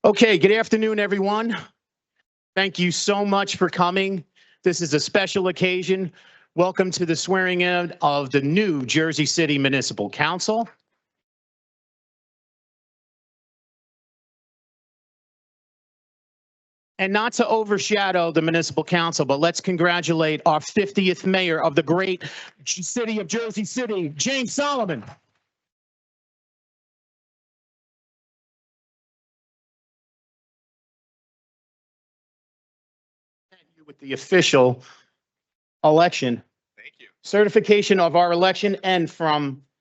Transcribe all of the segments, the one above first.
Okay, good afternoon, everyone. Thank you so much for coming. This is a special occasion. Welcome to the swearing in of the new Jersey City Municipal Council. And not to overshadow the Municipal Council, but let's congratulate our 50th mayor of the great city of Jersey City, James Solomon. With the official election. Thank you. Certification of our election and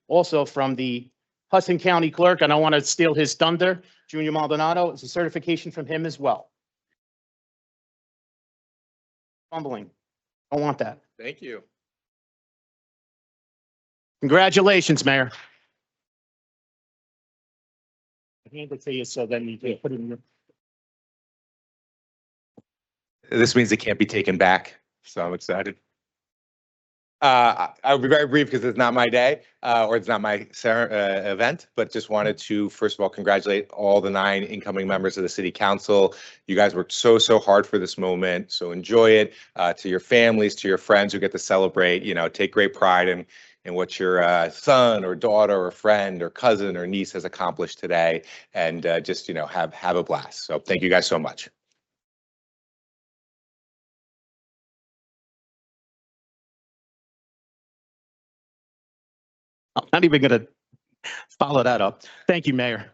also from the Hudson County Clerk. And I want to steal his thunder, Junior Maldonado. It's a certification from him as well. Fumbling. I want that. Thank you. Congratulations, Mayor. I hand it to you so then you can put it in your. This means it can't be taken back, so I'm excited. I'll be very brief because it's not my day or it's not my event, but just wanted to, first of all, congratulate all the 9 incoming members of the City Council. You guys worked so hard for this moment, so enjoy it. To your families, to your friends who get to celebrate, take great pride in what your son or daughter or friend or cousin or niece has accomplished today, and just, have a blast. So thank you guys so much. I'm not even going to follow that up. Thank you, Mayor.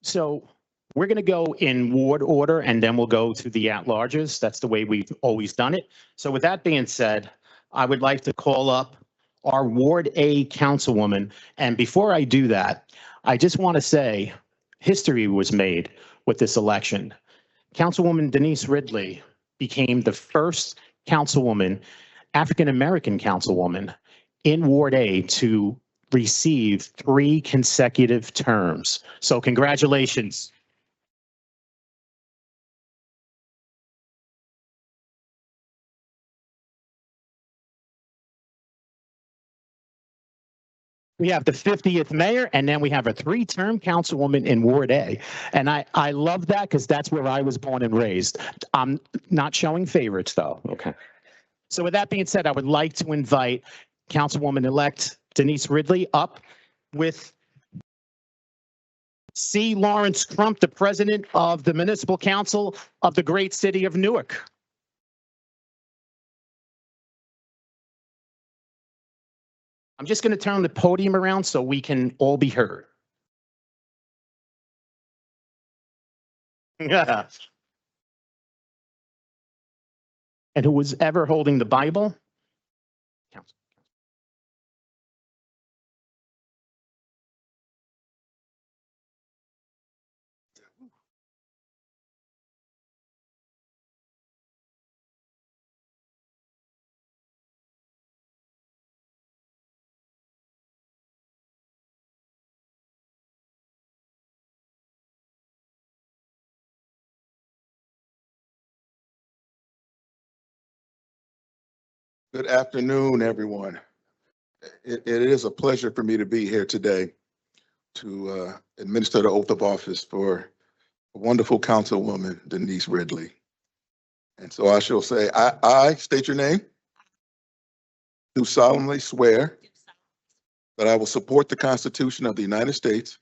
So we're going to go in ward order and then we'll go to the at-larges. That's the way we've always done it. So with that being said, I would like to call up our Ward A councilwoman. And before I do that, I just want to say history was made with this election. Councilwoman Denise Ridley became the first councilwoman, African-American councilwoman in Ward A to receive 3 consecutive terms. So congratulations. We have the 50th mayor, and then we have a 3-term councilwoman in Ward A. And I love that because that's where I was born and raised. I'm not showing favorites, though. Okay. So with that being said, I would like to invite Councilwoman-elect Denise Ridley up with C. Lawrence Crump, the president of the Municipal Council of the great city of Newark. I'm just going to turn the podium around so we can all be heard. Yeah. And who was ever holding the Bible? Council. Good afternoon, everyone. It is a pleasure for me to be here today to administer the oath of office for a wonderful councilwoman, Denise Ridley. And so I shall say, I state your name, do solemnly swear that I will support the Constitution of the United States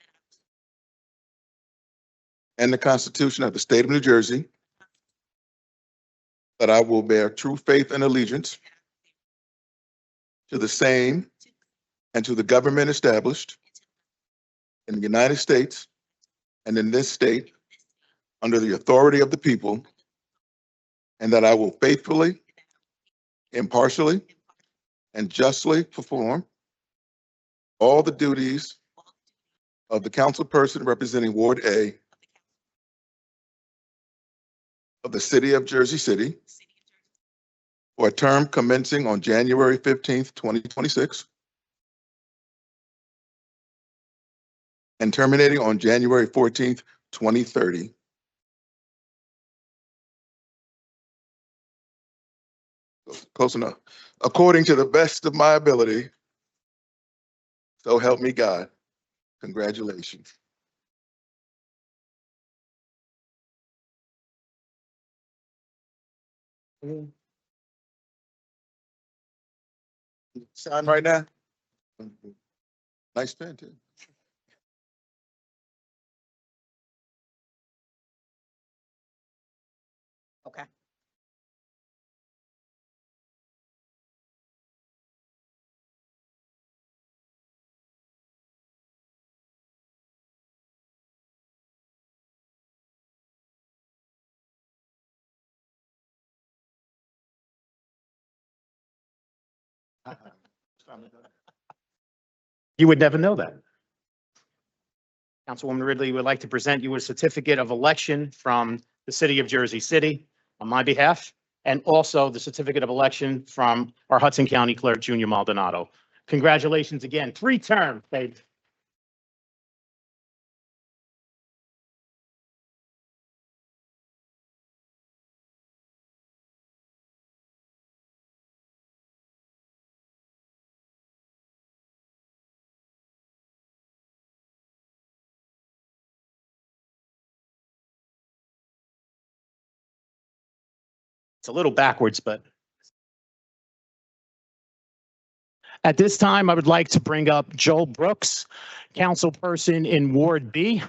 and the Constitution of the State of New Jersey, that I will bear true faith and allegiance to the same and to the government established in the United States and in this state under the authority of the people, and that I will faithfully, impartially, and justly perform all the duties of the councilperson representing Ward A of the city of Jersey City for a term commencing on January 15th, 2026 and terminating on January 14th, 2030. Close enough. According to the best of my ability, so help me God. Congratulations. Sign right now? Nice pen too. Okay. You would never know that. Councilwoman Ridley would like to present you a certificate of election from the city of Jersey City on my behalf, and also the certificate of election from our Hudson County Clerk, Junior Maldonado. Congratulations again, 3 terms, babe. It's a little backwards, but. At this time, I would like to bring up Joel Brooks, councilperson in Ward B.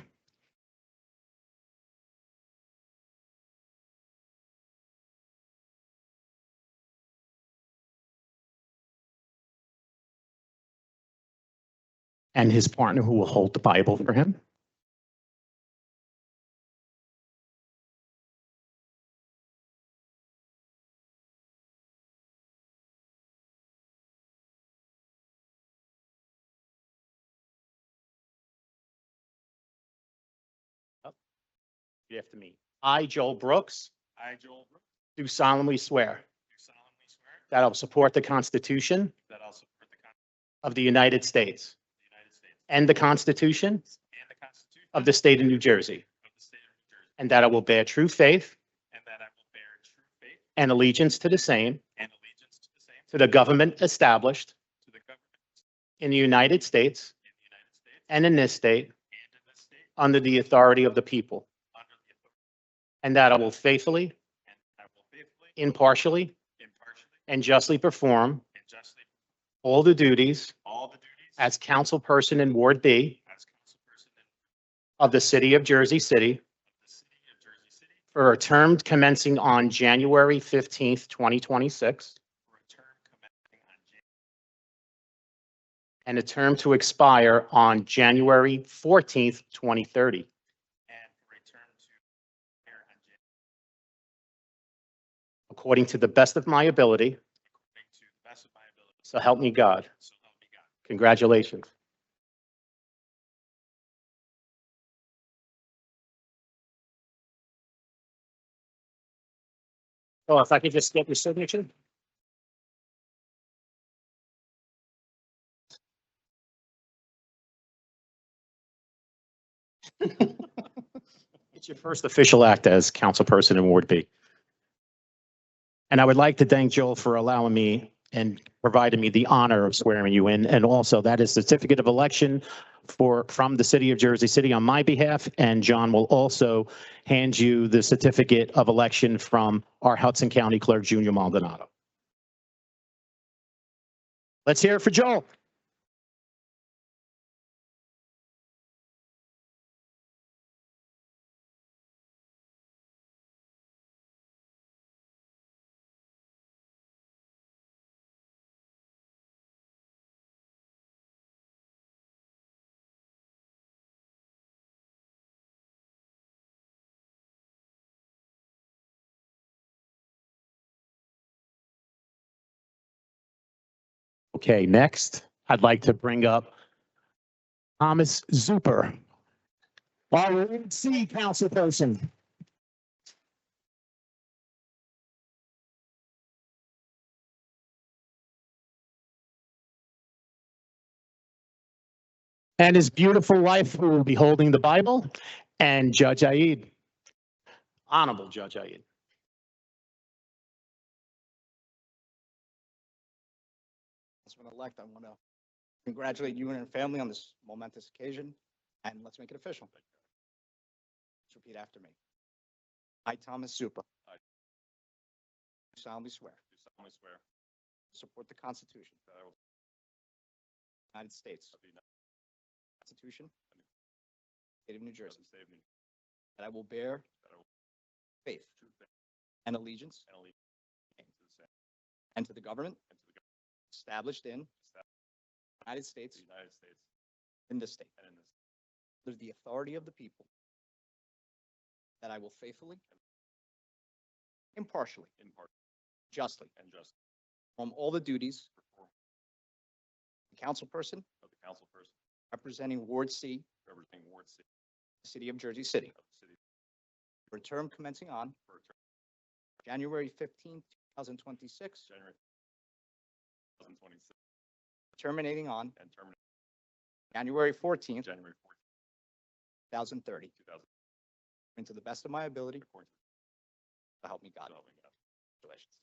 And his partner who will hold the Bible for him. You have to meet. I, Joel Brooks, I, Joel Brooks, do solemnly swear do solemnly swear that I will support the Constitution that I'll support the Constitution of the United States of the United States and the Constitution and the Constitution of the State of New Jersey, of the State of New Jersey, and that I will bear true faith and that I will bear true faith and allegiance to the same, and allegiance to the same, to the government established to the government in the United States in the United States and in this state and in this state under the authority of the people, under the authority, and that I will faithfully, and I will faithfully, impartially, impartially, and justly perform and justly all the duties all the duties as councilperson in Ward B as councilperson of the city of Jersey City of the City of Jersey City for a term commencing on January 15th, 2026, for a term commencing on January and a term to expire on January 14th, 2030, and for a term to expire on January according to the best of my ability. according to the best of my ability. So help me God. So help me God. Congratulations. Oh, if I could just get your signature? It's your first official act as councilperson in Ward B. And I would like to thank Joel for allowing me and providing me the honor of swearing you in. And also that is certificate of election from the city of Jersey City on my behalf. And John will also hand you the certificate of election from our Hudson County Clerk, Junior Maldonado. Let's hear it for Joel. Okay, next, I'd like to bring up Thomas Zuper, our C councilperson. And his beautiful wife who will be holding the Bible, and Judge Aid. Honorable Judge Aid. Councilman-elect, I want to congratulate you and your family on this momentous occasion, and let's make it official. Let's repeat after me. I, Thomas Zupa, solemnly swear do solemnly swear to support the Constitution that I will of the United States, of the United Constitution of the State of New States Jersey, of the State of New Jersey, that I will bear that I will faith true faith and allegiance and allegiance to the same and to the government and to the government established in established the United in States, the United States in this state, and in this under the authority of the people, that I will faithfully, impartially, in part justly, and just perform all the duties perform of the councilperson of the council person representing Ward C, representing Ward C City of Jersey City, of the city for a term commencing on for a term January 15th, 2026, January 2026 terminating on and terminating January 14th, January 14th, 2030, 2000, and to the best of my ability, according to so help me God. the helping God. Congratulations.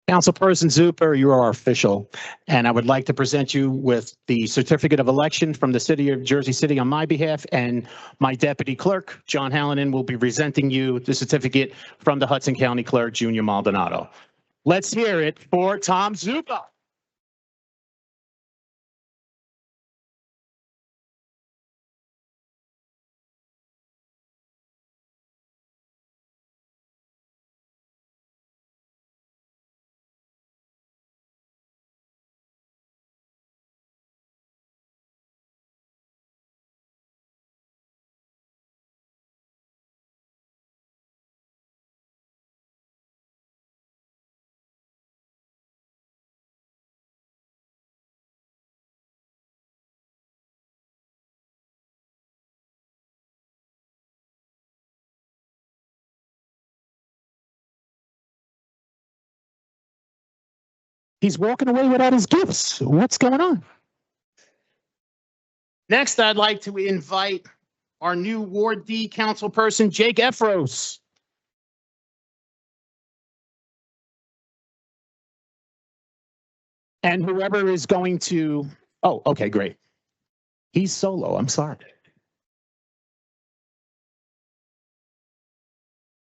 Councilperson Zuper, you are official, and I would like to present you with the certificate of election from the city of Jersey City on my behalf, and my deputy clerk, John Hallinan, will be presenting you the certificate from the Hudson County Clerk, Junior Maldonado. Let's hear it for Tom Zuper. He's walking away without his gifts. What's going on? Next, I'd like to invite our new Ward D councilperson, Jake Efros. And whoever is going to, oh, okay, great. He's solo, I'm sorry.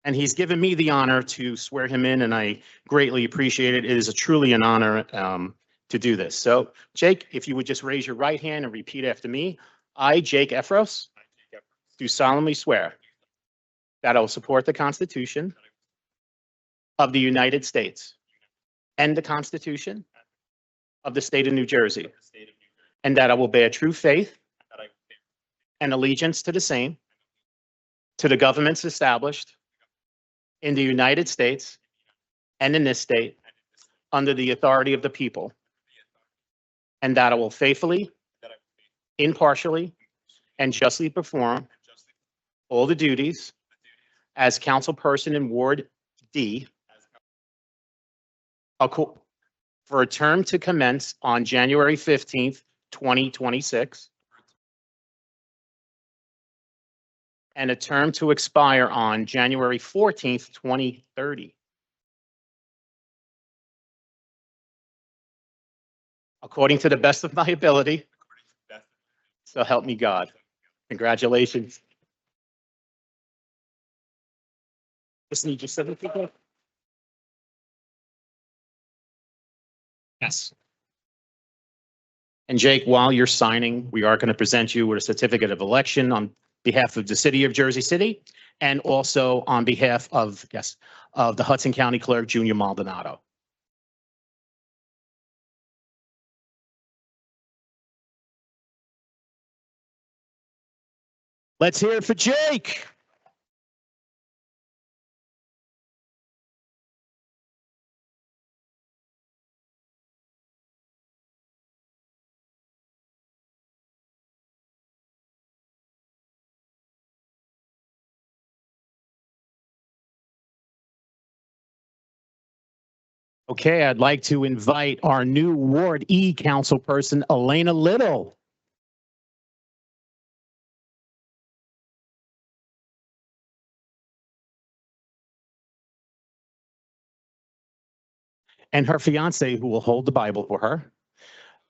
And he's given me the honor to swear him in, and I greatly appreciate it. It is truly an honor to do this. So, Jake, if you would just raise your right hand and repeat after me. I, Jake Efros, do solemnly swear that I will support the Constitution of the United States and the Constitution of the State of New Jersey, and that I will bear true faith and allegiance to the same, to the governments established in the United States and in this state under the authority of the people, and that I will faithfully, impartially, and justly perform all the duties as councilperson in Ward D for a term to commence on January 15th, 2026, and a term to expire on January 14th, 2030. According to the best of my ability, so help me God. Congratulations. Just need your signature. Yes. And Jake, while you're signing, we are going to present you with a certificate of election on behalf of the city of Jersey City and also on behalf of, yes, of the Hudson County Clerk, Junior Maldonado. Let's hear it for Jake. Okay, I'd like to invite our new Ward E councilperson, Elena Little. and her fiance, who will hold the Bible for her.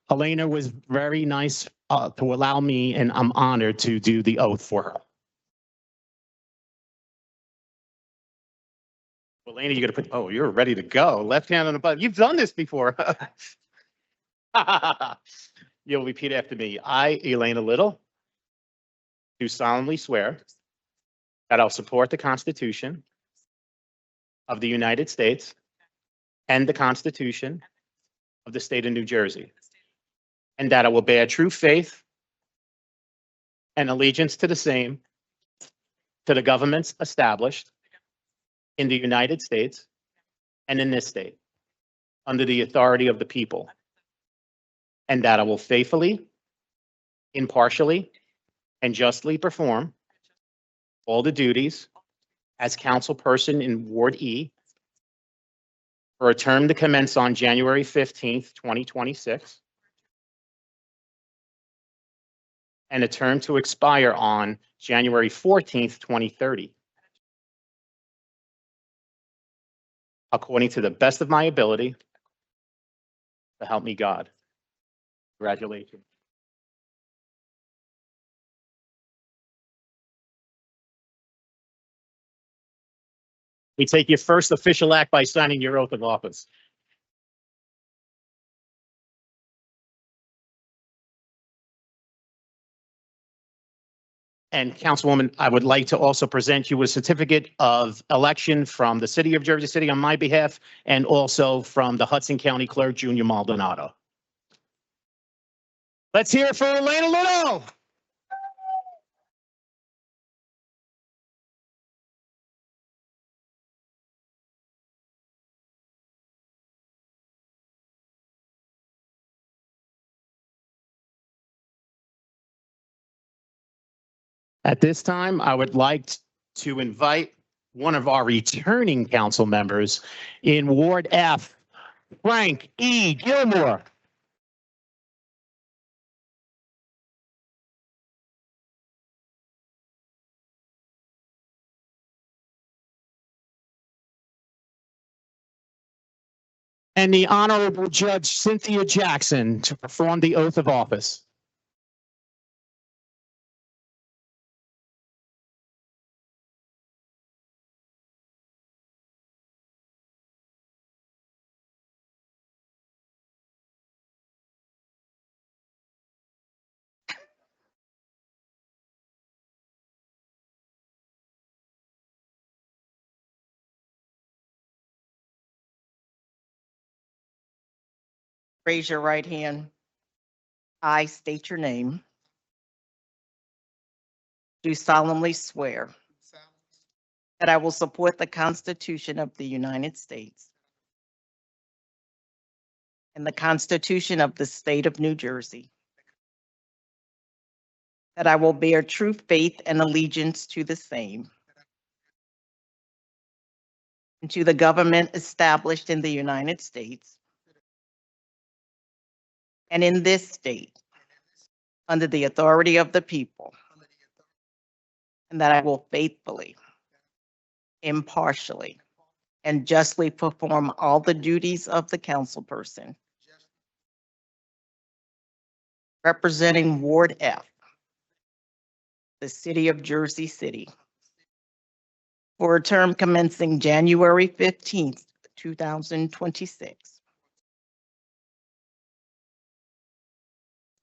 Elena was very nice to allow me, and I'm honored to do the oath for her. Elena, you're gonna oh, you're ready to go. Left hand on the Bible. You've done this before. You'll repeat after me. I, Elena Little, do solemnly swear that I'll support the Constitution of the United States and the Constitution of the State of New Jersey, and that I will bear true faith and allegiance to the same, to the governments established in the United States and in this state, under the authority of the people, and that I will faithfully, impartially, and justly perform all the duties as councilperson in Ward E for a term to commence on January 15th, 2026, and a term to expire on January 14th, 2030, according to the best of my ability, so help me God. Congratulations. We take your first official act by signing your oath of office. And Councilwoman, I would like to also present you a certificate of election from the city of Jersey City on my behalf, and also from the Hudson County Clerk, Junior Maldonado. Let's hear it for Elena Little. At this time, I would like to invite one of our returning council members in Ward F, Frank E. Gilmore. And the Honorable Judge Cynthia Jackson to perform the oath of office. Raise your right hand. I state your name. Do solemnly swear that I will support the Constitution of the United States and the Constitution of the State of New Jersey, that I will bear true faith and allegiance to the same and to the government established in the United States and in this state under the authority of the people, and that I will faithfully, impartially, and justly perform all the duties of the councilperson representing Ward F, the city of Jersey City, for a term commencing January 15th, 2026,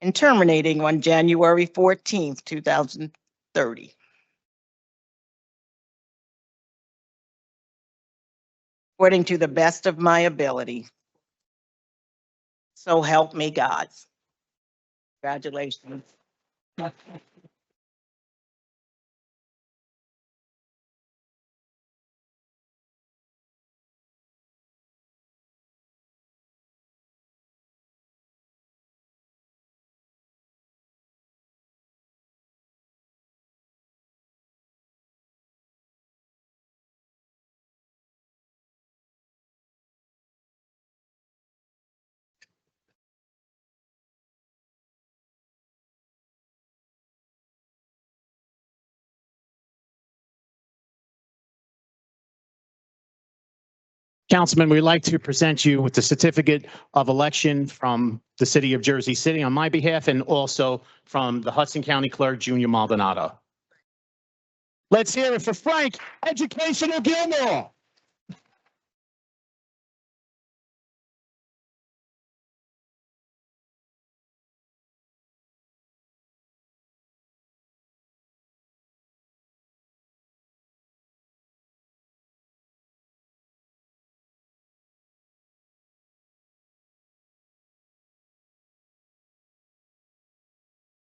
and terminating on January 14th, 2030. According to the best of my ability. So help me God. Congratulations. Councilman, we'd like to present you with the certificate of election from the city of Jersey City on my behalf and also from the Hudson County Clerk, Junior Maldonado. Let's hear it for Frank Educational Gilmore.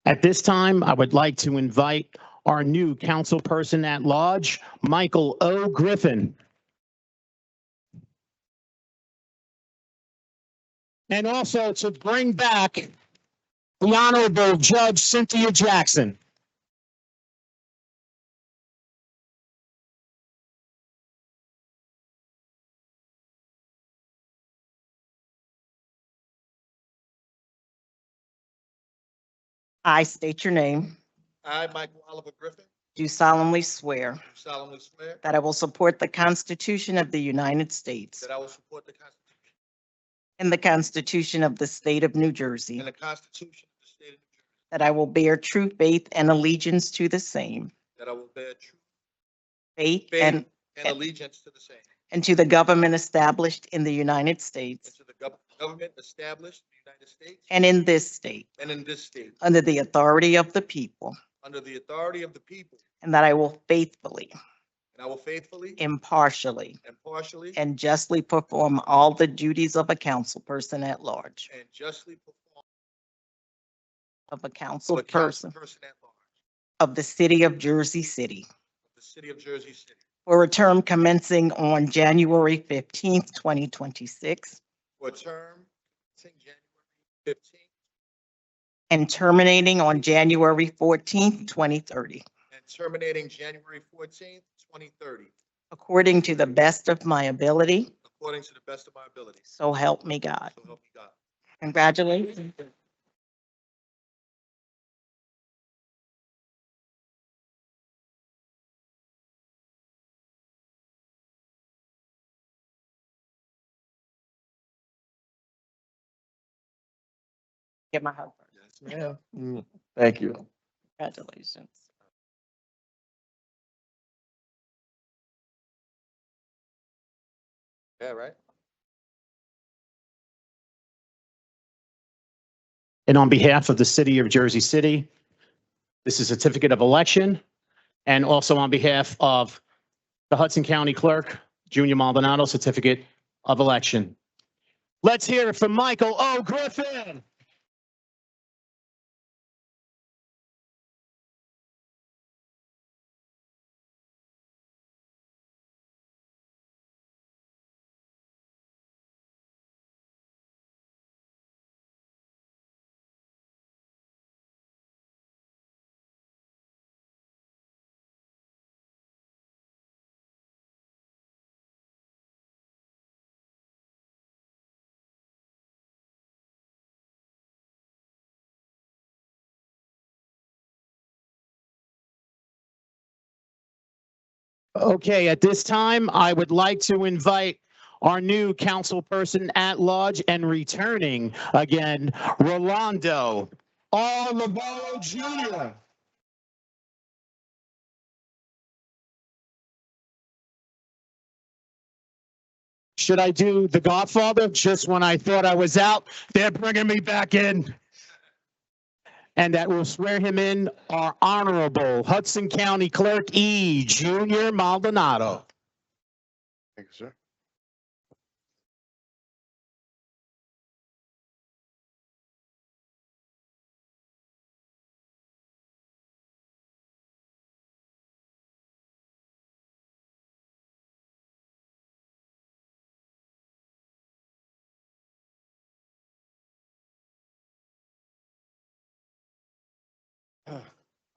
At this time, I would like to invite our new council person at large, Michael O. Griffin. And also to bring back the Honorable Judge Cynthia Jackson. I state your name, I, Michael Oliver Griffin, do solemnly swear do solemnly swear that I will support the Constitution of the United States that I will support the Constitution and the Constitution of the State of New Jersey, and the Constitution of the State of New Jersey, that I will bear true faith and allegiance to the same that I will bear true faith faith and and allegiance to the same, and to the government established in the United and States to the government established in the United States and in this state, and in this state, under the authority of the people, under the authority of the people, and that I will faithfully, and I will faithfully, impartially, impartially, and justly perform all the duties of a council person at large, and justly perform of a to council a council person person at large of the city of Jersey City of the city of Jersey City for a term commencing on January 15th, 2026 for a term commencing January 15th and terminating on January 14th, 2030, and terminating January 14th, 2030, according to the best of my ability. according to the best of my abilities. So help me God. So help me God. Congratulations. Get my hug first. Yes, ma'am. Thank you. Congratulations. Yeah, right? And on behalf of the city of Jersey City, this is a certificate of election. And also on behalf of the Hudson County Clerk, Junior Maldonado, certificate of election. Let's hear it from Michael O. Griffin. Okay, at this time, I would like to invite our new council person at large and returning again, Rolando R. Labarro Jr. Should I do The Godfather? Just when I thought I was out, they're bringing me back in. And that will swear him in, our Honorable Hudson County Clerk E. Junior Maldonado. Thank you, sir.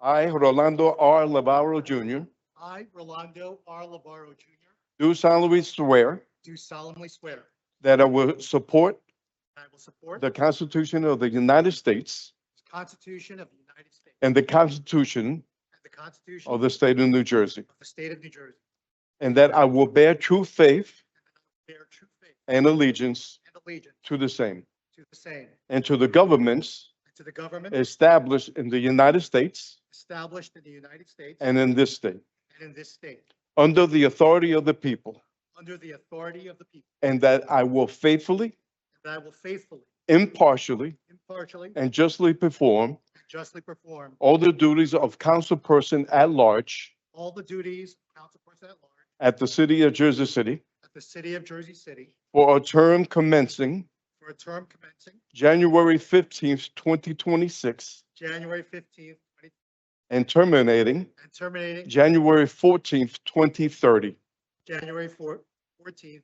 I, Rolando R. Labarro Jr., I, Rolando R. Labarro Jr., do solemnly swear do solemnly swear that I will support that I will support the Constitution of the United States the Constitution of the United States and the Constitution and the Constitution of the State of New Jersey, of the State of New Jersey, and that I will bear true faith bear and allegiance and allegiance to the same, to the same, and to the governments and to the government established in the United States established in the United States and in this state, and in this state, under the authority of the people, under the authority of the people, and that I will faithfully, and that I will faithfully, impartially, impartially, and justly perform and justly perform all the duties of councilperson at large all the duties of councilperson at large at the City of Jersey City at the City of Jersey City for a term commencing for a term commencing January 15th, 2026, January 15th, and terminating and terminating January 14th, 2030, January 14th,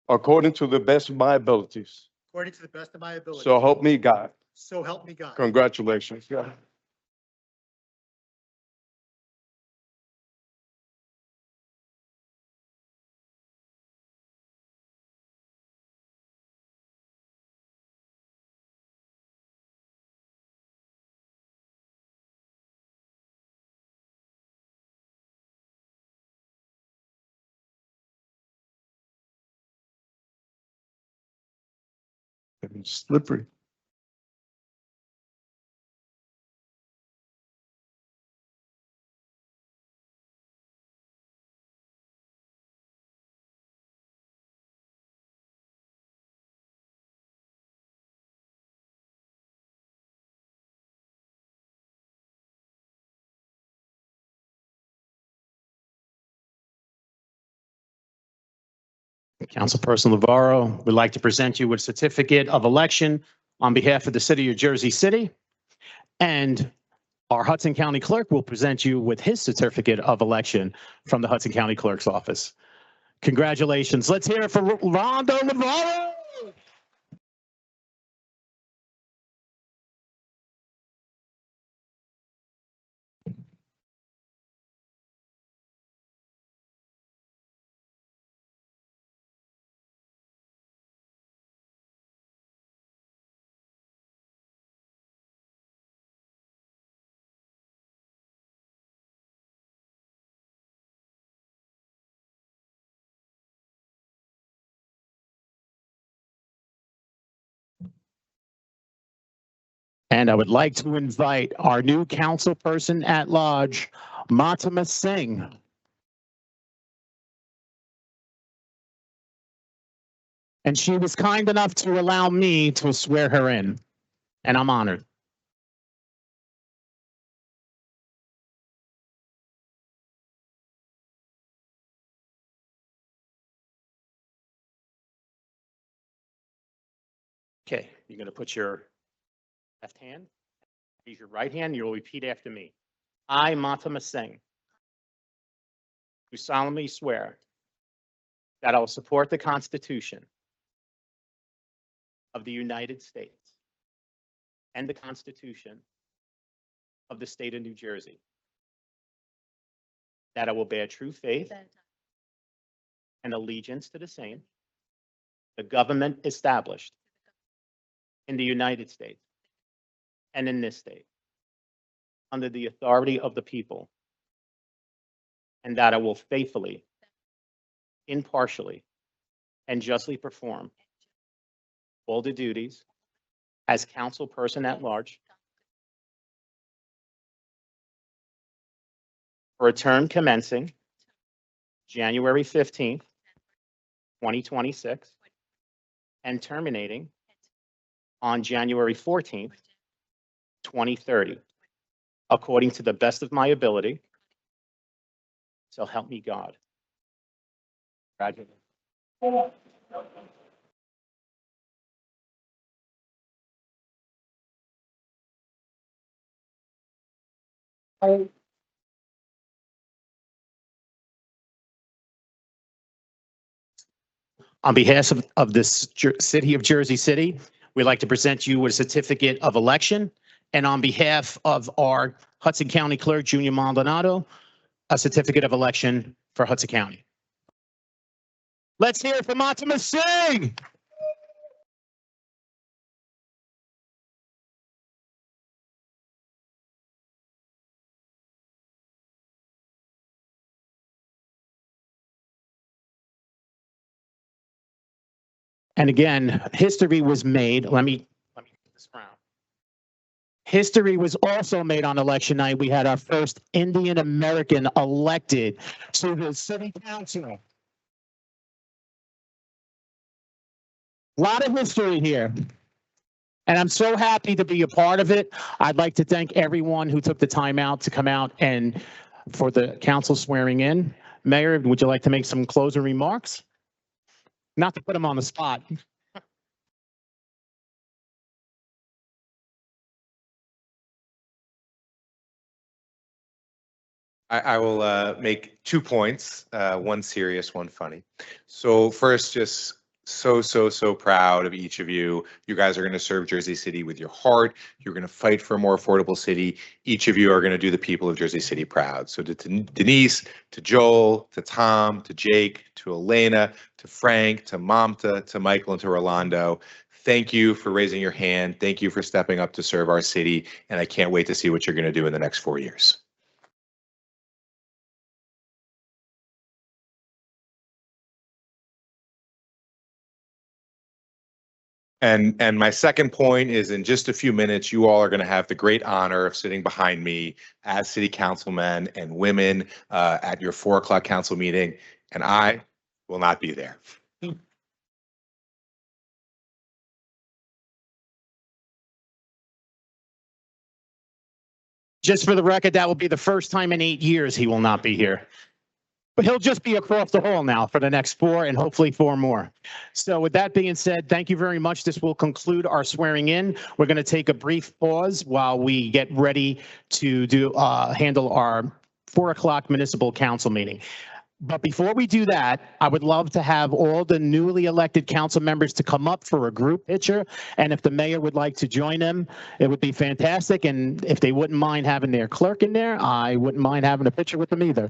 according to the best of my abilities. according to the best of my ability. So help me God. So help me God. Congratulations. Slippery. Councilperson Navarro would like to present you with a certificate of election on behalf of the City of Jersey City. And our Hudson County Clerk will present you with his certificate of election from the Hudson County Clerk's office. Congratulations. Let's hear it for Rondo Navarro. And I would like to invite our new councilperson at large, Matima Singh. And she was kind enough to allow me to swear her in, and I'm honored. Okay, you're going to put your left hand, raise your right hand, you'll repeat after me. I, Matima Singh, do solemnly swear that I will support the Constitution of the United States and the Constitution of the State of New Jersey, that I will bear true faith and allegiance to the same, the government established in the United States and in this state, under the authority of the people, and that I will faithfully, impartially, and justly perform all the duties as councilperson at large for a term commencing January 15th, 2026, and terminating on January 14th, 2030, according to the best of my ability. So help me God. Congratulations. On behalf of this City of Jersey City, we'd like to present you with a certificate of election. And on behalf of our Hudson County Clerk, Junior Maldonado, a certificate of election for Hudson County. Let's hear it from Matima Singh. And again, history was made. Let me get this around. History was also made on election night. We had our first Indian American elected to the city council. A lot of history here. And I'm so happy to be a part of it. I'd like to thank everyone who took the time out to come out and for the council swearing in. Mayor, would you like to make some closing remarks? Not to put him on the spot. I will make 2 points, one serious, one funny. So first, just so proud of each of you. You guys are going to serve Jersey City with your heart. You're going to fight for a more affordable city. Each of you are going to do the people of Jersey City proud. So to Denise, to Joel, to Tom, to Jake, to Elena, to Frank, to Mamta, to Michael, and to Rolando. Thank you for raising your hand. Thank you for stepping up to serve our city. And I can't wait to see what you're going to do in the next 4 years. And my second point is in just a few minutes, you all are going to have the great honor of sitting behind me as city councilmen and women at your 4 o'clock council meeting, and I will not be there. Just for the record, that will be the first time in 8 years he will not be here. But he'll just be across the hall now for the next 4 and hopefully 4 more. So with that being said, thank you very much. This will conclude our swearing in. We're going to take a brief pause while we get ready to handle our 4 o'clock municipal council meeting. But before we do that, I would love to have all the newly elected council members to come up for a group picture. And if the mayor would like to join them, it would be fantastic. And if they wouldn't mind having their clerk in there, I wouldn't mind having a picture with them either.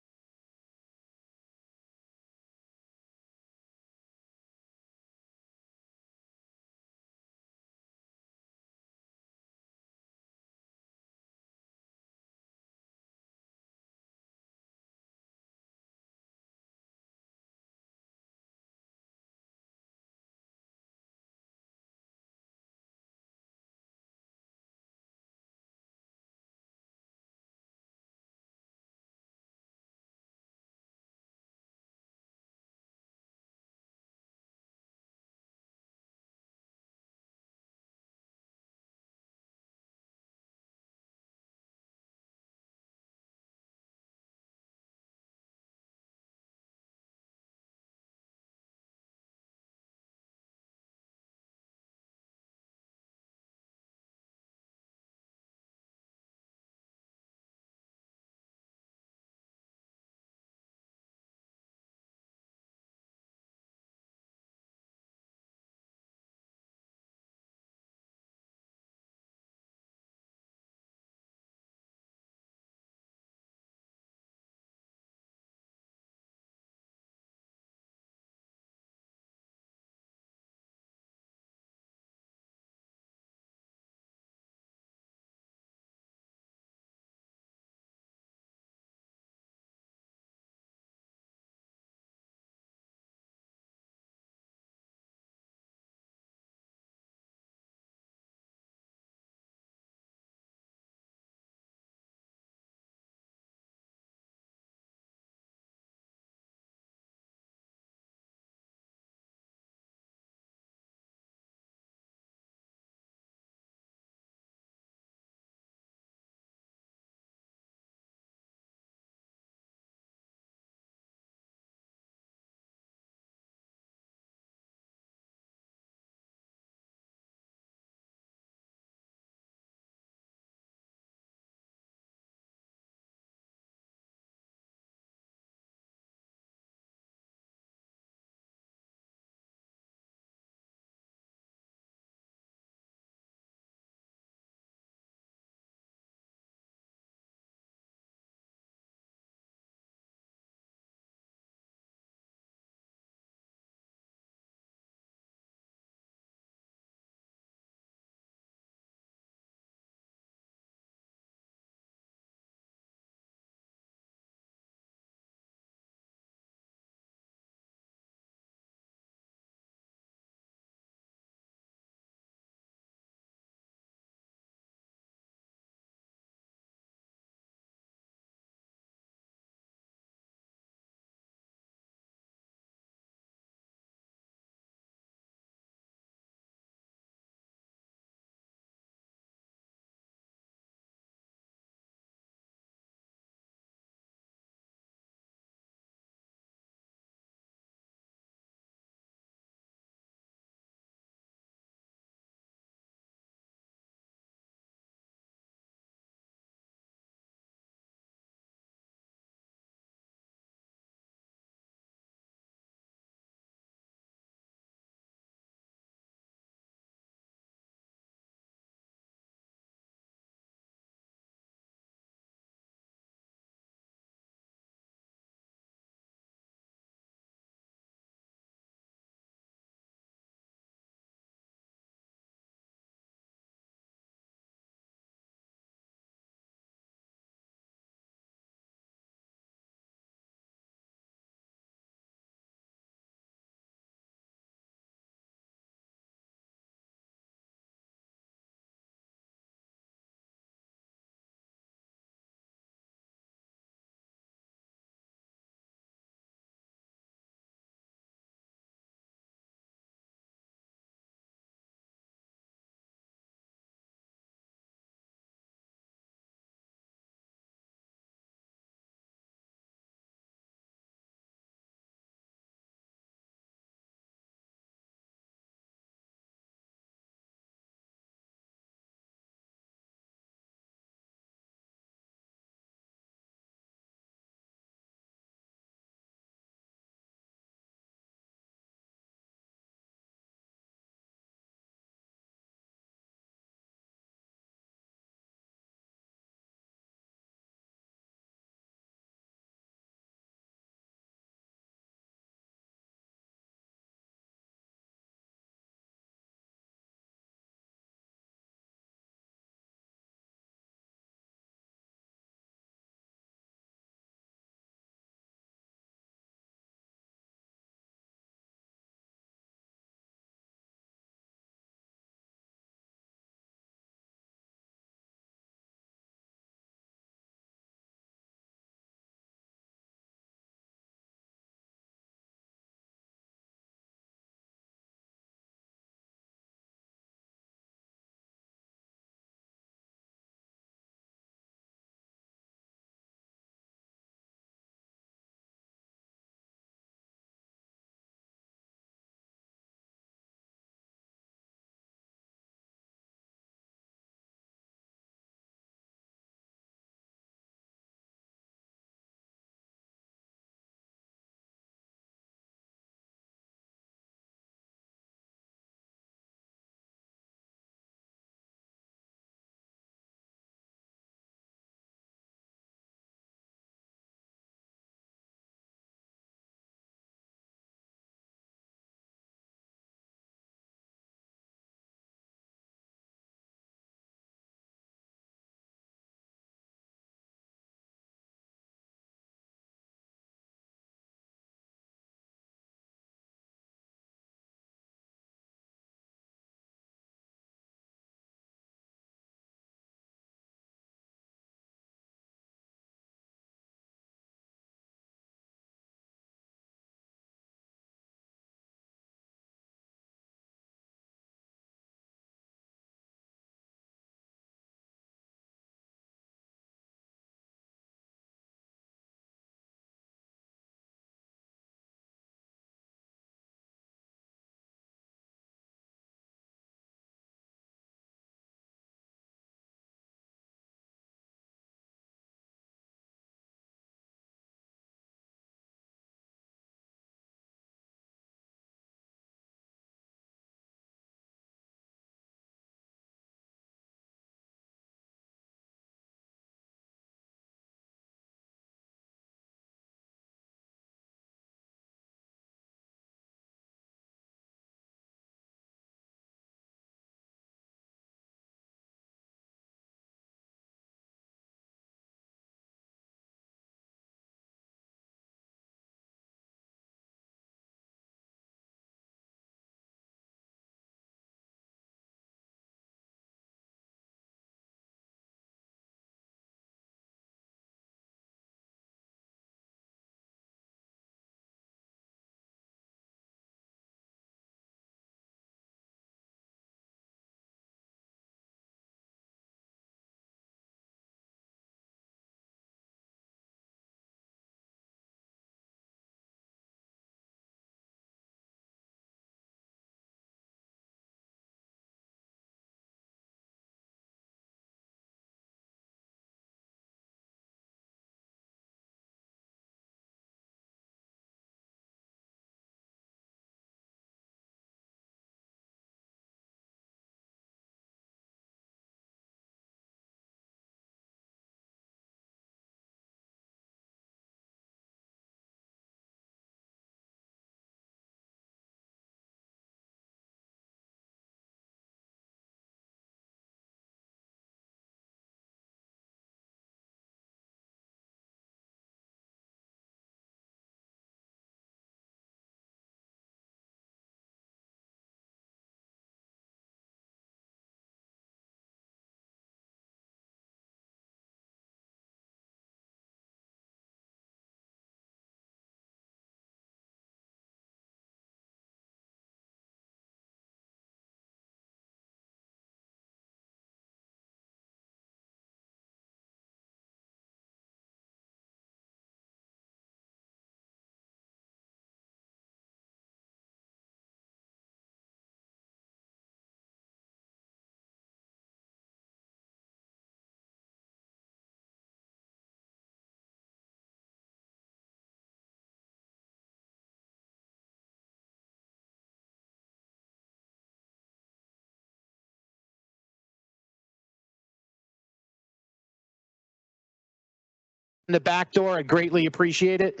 in the back door. I greatly appreciate it.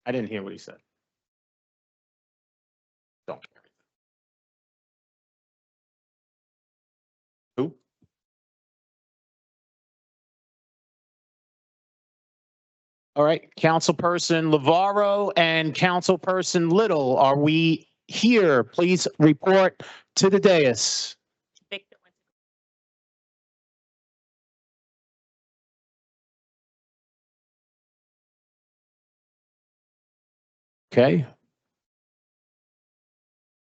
I didn't hear what he said. Don't care. Who? All right, Councilperson Lavaro and Councilperson Little, are we here? Please report to the dais. Okay.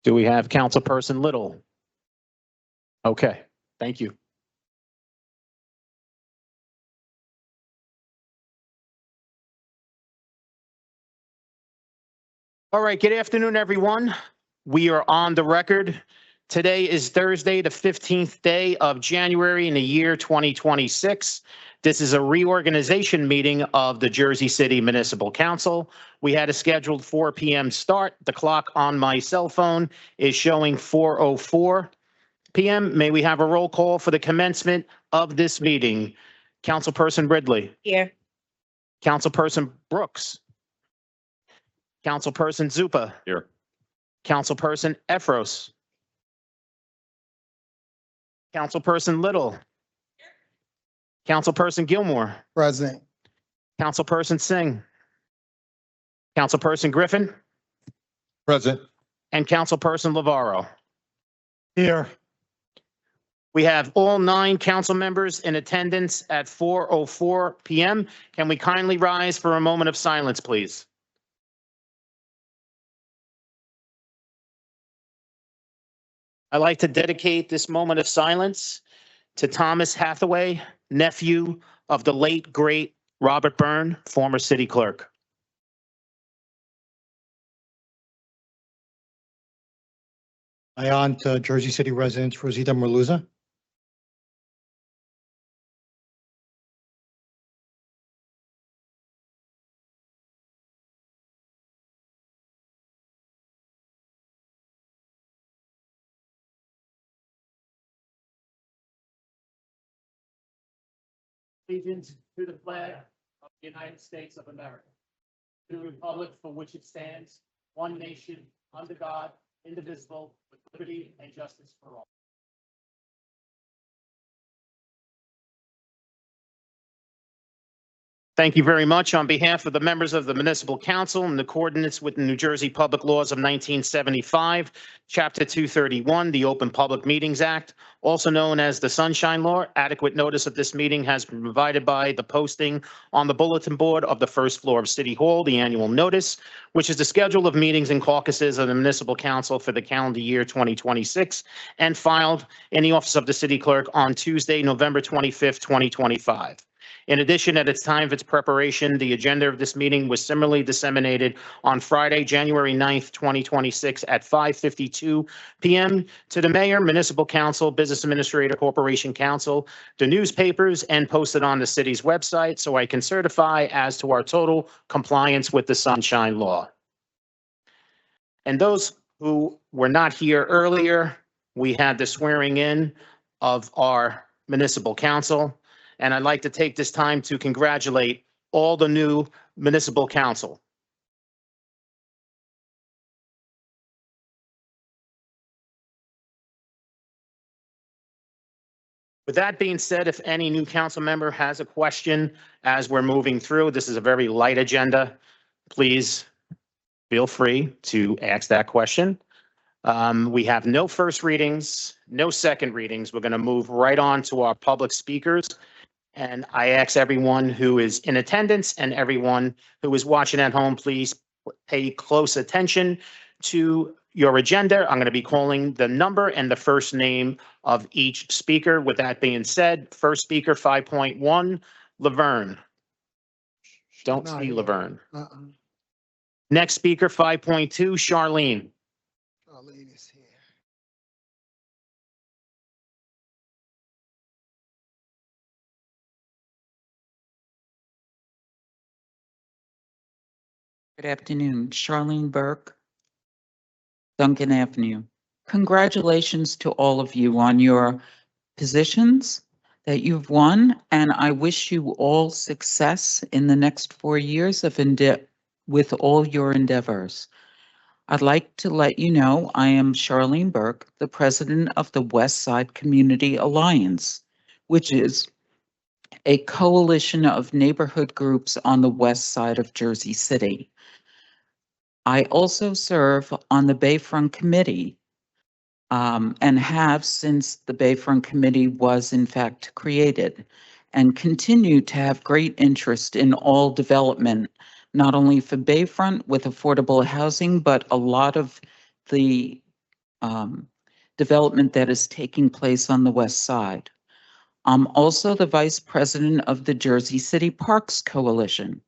Do we have Councilperson Little? Okay, thank you. All right, good afternoon, everyone. We are on the record. Today is Thursday, the 15th day of January in the year 2026. This is a reorganization meeting of the Jersey City Municipal Council. We had a scheduled 4 p.m. start. The clock on my cell phone is showing 4:04 p.m. May we have a roll call for the commencement of this meeting? Councilperson Ridley. Here. Councilperson Brooks. Councilperson Zupa. Here. Councilperson Efros. Councilperson Little. Councilperson Gilmore. Present. Councilperson Singh. Councilperson Griffin. Present. And Councilperson Lavaro. Here. We have all 9 council members in attendance at 4:04 p.m. Can we kindly rise for a moment of silence, please? I'd like to dedicate this moment of silence to Thomas Hathaway, nephew of the late, great Robert Byrne, former city clerk. My aunt, Jersey City resident Rosita Merluzza. Allegiance to the flag of the United States of America, to the republic for which it stands, one nation, under God, indivisible, with liberty and justice for all. Thank you very much. On behalf of the members of the Municipal Council, in accordance with the New Jersey Public Laws of 1975, Chapter 231, the Open Public Meetings Act, also known as the Sunshine Law, adequate notice of this meeting has been provided by the posting on the bulletin board of the first floor of City Hall, the annual notice, which is the schedule of meetings and caucuses of the Municipal Council for the calendar year 2026, and filed in the office of the City Clerk on Tuesday, November 25th, 2025. In addition, at its time of its preparation, the agenda of this meeting was similarly disseminated on Friday, January 9th, 2026 at 5:52 p.m. to the mayor, municipal council, business administrator, corporation council, the newspapers, and posted on the city's website, so I can certify as to our total compliance with the Sunshine Law. And those who were not here earlier, we had the swearing in of our municipal council. And I'd like to take this time to congratulate all the new municipal council. With that being said, if any new council member has a question as we're moving through, this is a very light agenda. Please feel free to ask that question. We have no first readings, no second readings. We're going to move right on to our public speakers. And I ask everyone who is in attendance and everyone who is watching at home, please pay close attention to your agenda. I'm going to be calling the number and the first name of each speaker. With that being said, first speaker 5.1, Laverne. Don't see Laverne. Next speaker 5.2, Charlene. Charlene is here. Good afternoon, Charlene Burke, Duncan Avenue. Congratulations to all of you on your positions. that you've won, and I wish you all success in the next 4 years with all your endeavors. I'd like to let you know I am Charlene Burke, the president of the West Side Community Alliance, which is a coalition of neighborhood groups on the west side of Jersey City. I also serve on the Bayfront Committee, and have since the Bayfront Committee was in fact created, and continue to have great interest in all development, not only for Bayfront with affordable housing, but a lot of the development that is taking place on the west side. I'm also the vice president of the Jersey City Parks Coalition.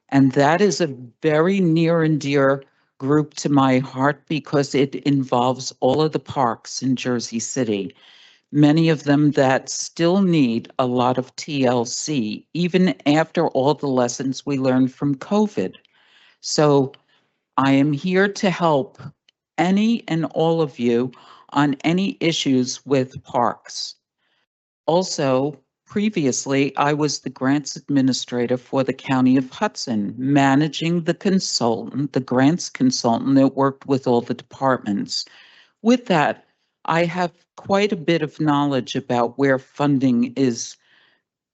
And that is a very near and dear group to my heart because it involves all of the parks in Jersey City, many of them that still need a lot of TLC, even after all the lessons we learned from COVID. So I am here to help any and all of you on any issues with parks. Also, previously, I was the grants administrator for the County of Hudson, managing the grants consultant that worked with all the departments. With that, I have quite a bit of knowledge about where funding is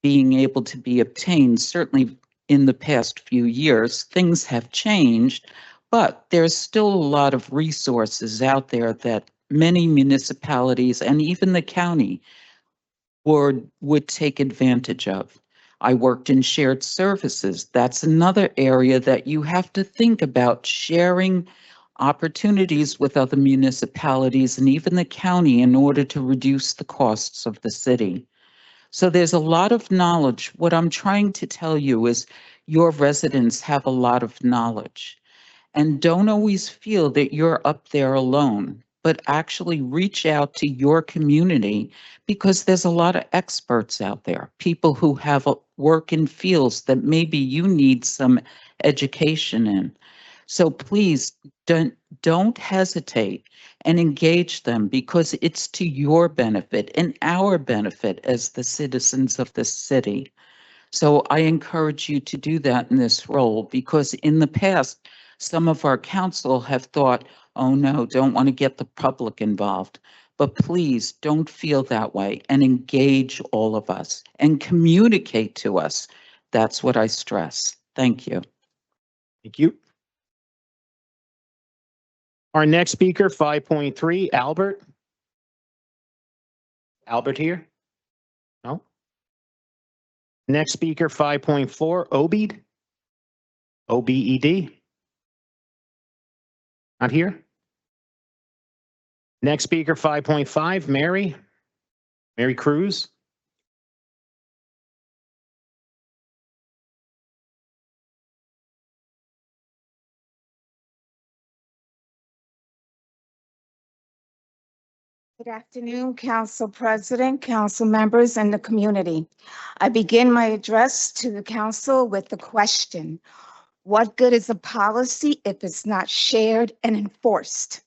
being able to be obtained. Certainly in the past few years, things have changed, but there's still a lot of resources out there that many municipalities and even the county would take advantage of. I worked in shared services. That's another area that you have to think about, sharing opportunities with other municipalities and even the county in order to reduce the costs of the city. So there's a lot of knowledge. What I'm trying to tell you is your residents have a lot of knowledge, and don't always feel that you're up there alone, but actually reach out to your community because there's a lot of experts out there, people who have work in fields that maybe you need some education in. So please don't hesitate and engage them because it's to your benefit and our benefit as the citizens of the city. So I encourage you to do that in this role because in the past, some of our council have thought, oh no, don't want to get the public involved. But please don't feel that way and engage all of us and communicate to us. That's what I stress. Thank you. Thank you. Our next speaker, 5.3, Albert. Albert here? No? Next speaker, 5.4, Obed. OBED. Not here? Next speaker, 5.5, Mary. Mary Cruz. Good afternoon, Council President, council members, and the community. I begin my address to the council with the question, what good is a policy if it's not shared and enforced?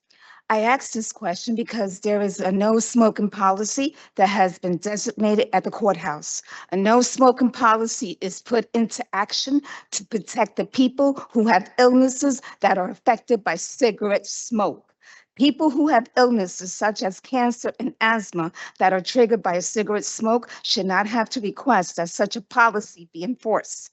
I ask this question because there is a no smoking policy that has been designated at the courthouse. A no smoking policy is put into action to protect the people who have illnesses that are affected by cigarette smoke. People who have illnesses such as cancer and asthma that are triggered by a cigarette smoke should not have to request that such a policy be enforced.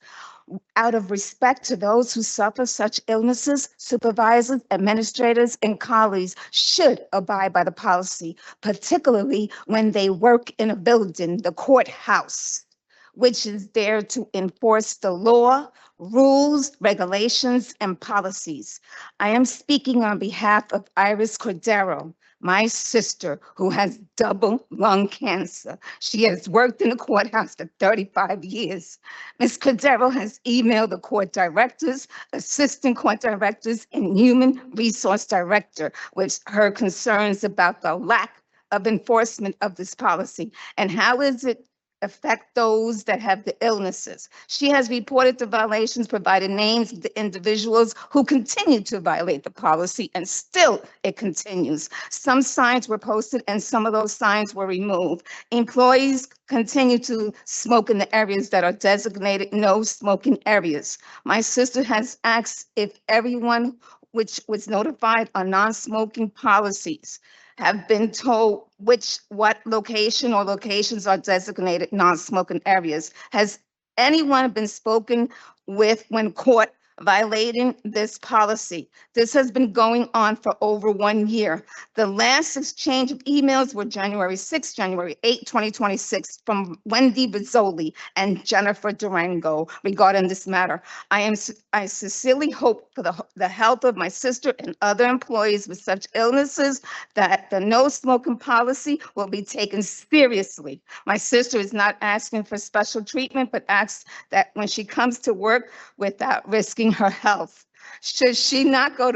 Out of respect to those who suffer such illnesses, supervisors, administrators, and colleagues should abide by the policy, particularly when they work in a building, the courthouse, which is there to enforce the law, rules, regulations, and policies. I am speaking on behalf of Iris Cordero, my sister, who has double lung cancer. She has worked in the courthouse for 35 years. Ms. Cordero has emailed the court directors, assistant court directors, and human resource director with her concerns about the lack of enforcement of this policy. And how is it affect those that have the illnesses. She has reported the violations, provided names of the individuals who continue to violate the policy, and still it continues. Some signs were posted and some of those signs were removed. Employees continue to smoke in the areas that are designated no smoking areas. My sister has asked if everyone which was notified on non-smoking policies have been told what location or locations are designated non-smoking areas. Has anyone been spoken with when caught violating this policy? This has been going on for over 1 year. The last exchange of emails were January 6, January 8, 2026, from Wendy Rizzoli and Jennifer Durango regarding this matter. I sincerely hope for the health of my sister and other employees with such illnesses that the no smoking policy will be taken seriously. My sister is not asking for special treatment, but asks that when she comes to work without risking her health. She should not go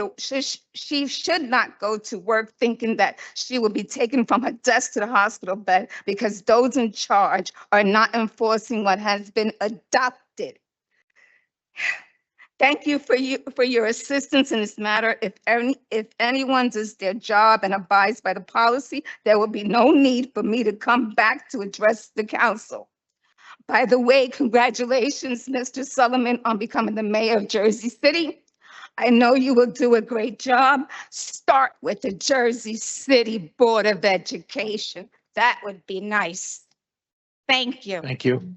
to work thinking that she will be taken from her desk to the hospital bed because those in charge are not enforcing what has been adopted. Thank you for your assistance in this matter. If anyone does their job and abides by the policy, there will be no need for me to come back to address the council. By the way, congratulations, Mr. Sullivan, on becoming the mayor of Jersey City. I know you will do a great job. Start with the Jersey City Board of Education. That would be nice. Thank you. Thank you.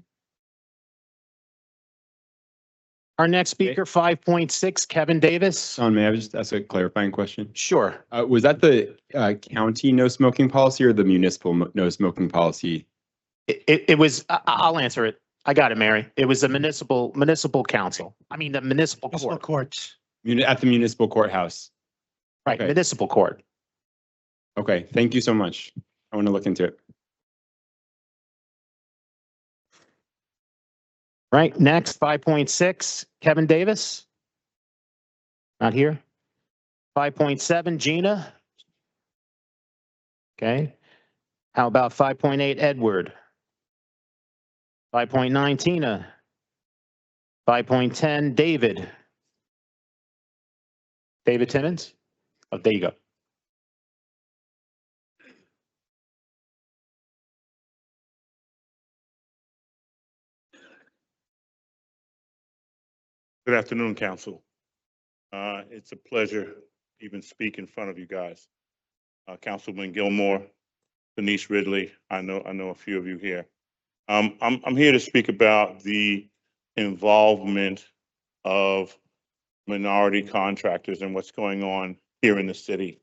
Our next speaker, 5.6, Kevin Davis. May I just ask a clarifying question? Sure. Was that the county no smoking policy or the municipal no smoking policy? It was, I'll answer it. I got it, Mary. It was the municipal council. I mean, the municipal Municipal court. courts. At the municipal courthouse? Right, Okay. municipal court. Okay, thank you so much. I want to look into it. Right, next, 5.6, Kevin Davis. Not here. 5.7, Gina. Okay. How about 5.8, Edward? 5.9, Tina. 5.10, David. David Timmons? Oh, there you go. Good afternoon, Council. It's a pleasure to even speak in front of you guys. Councilman Gilmore, Denise Ridley, I know a few of you here. I'm here to speak about the involvement of minority contractors and what's going on here in the city.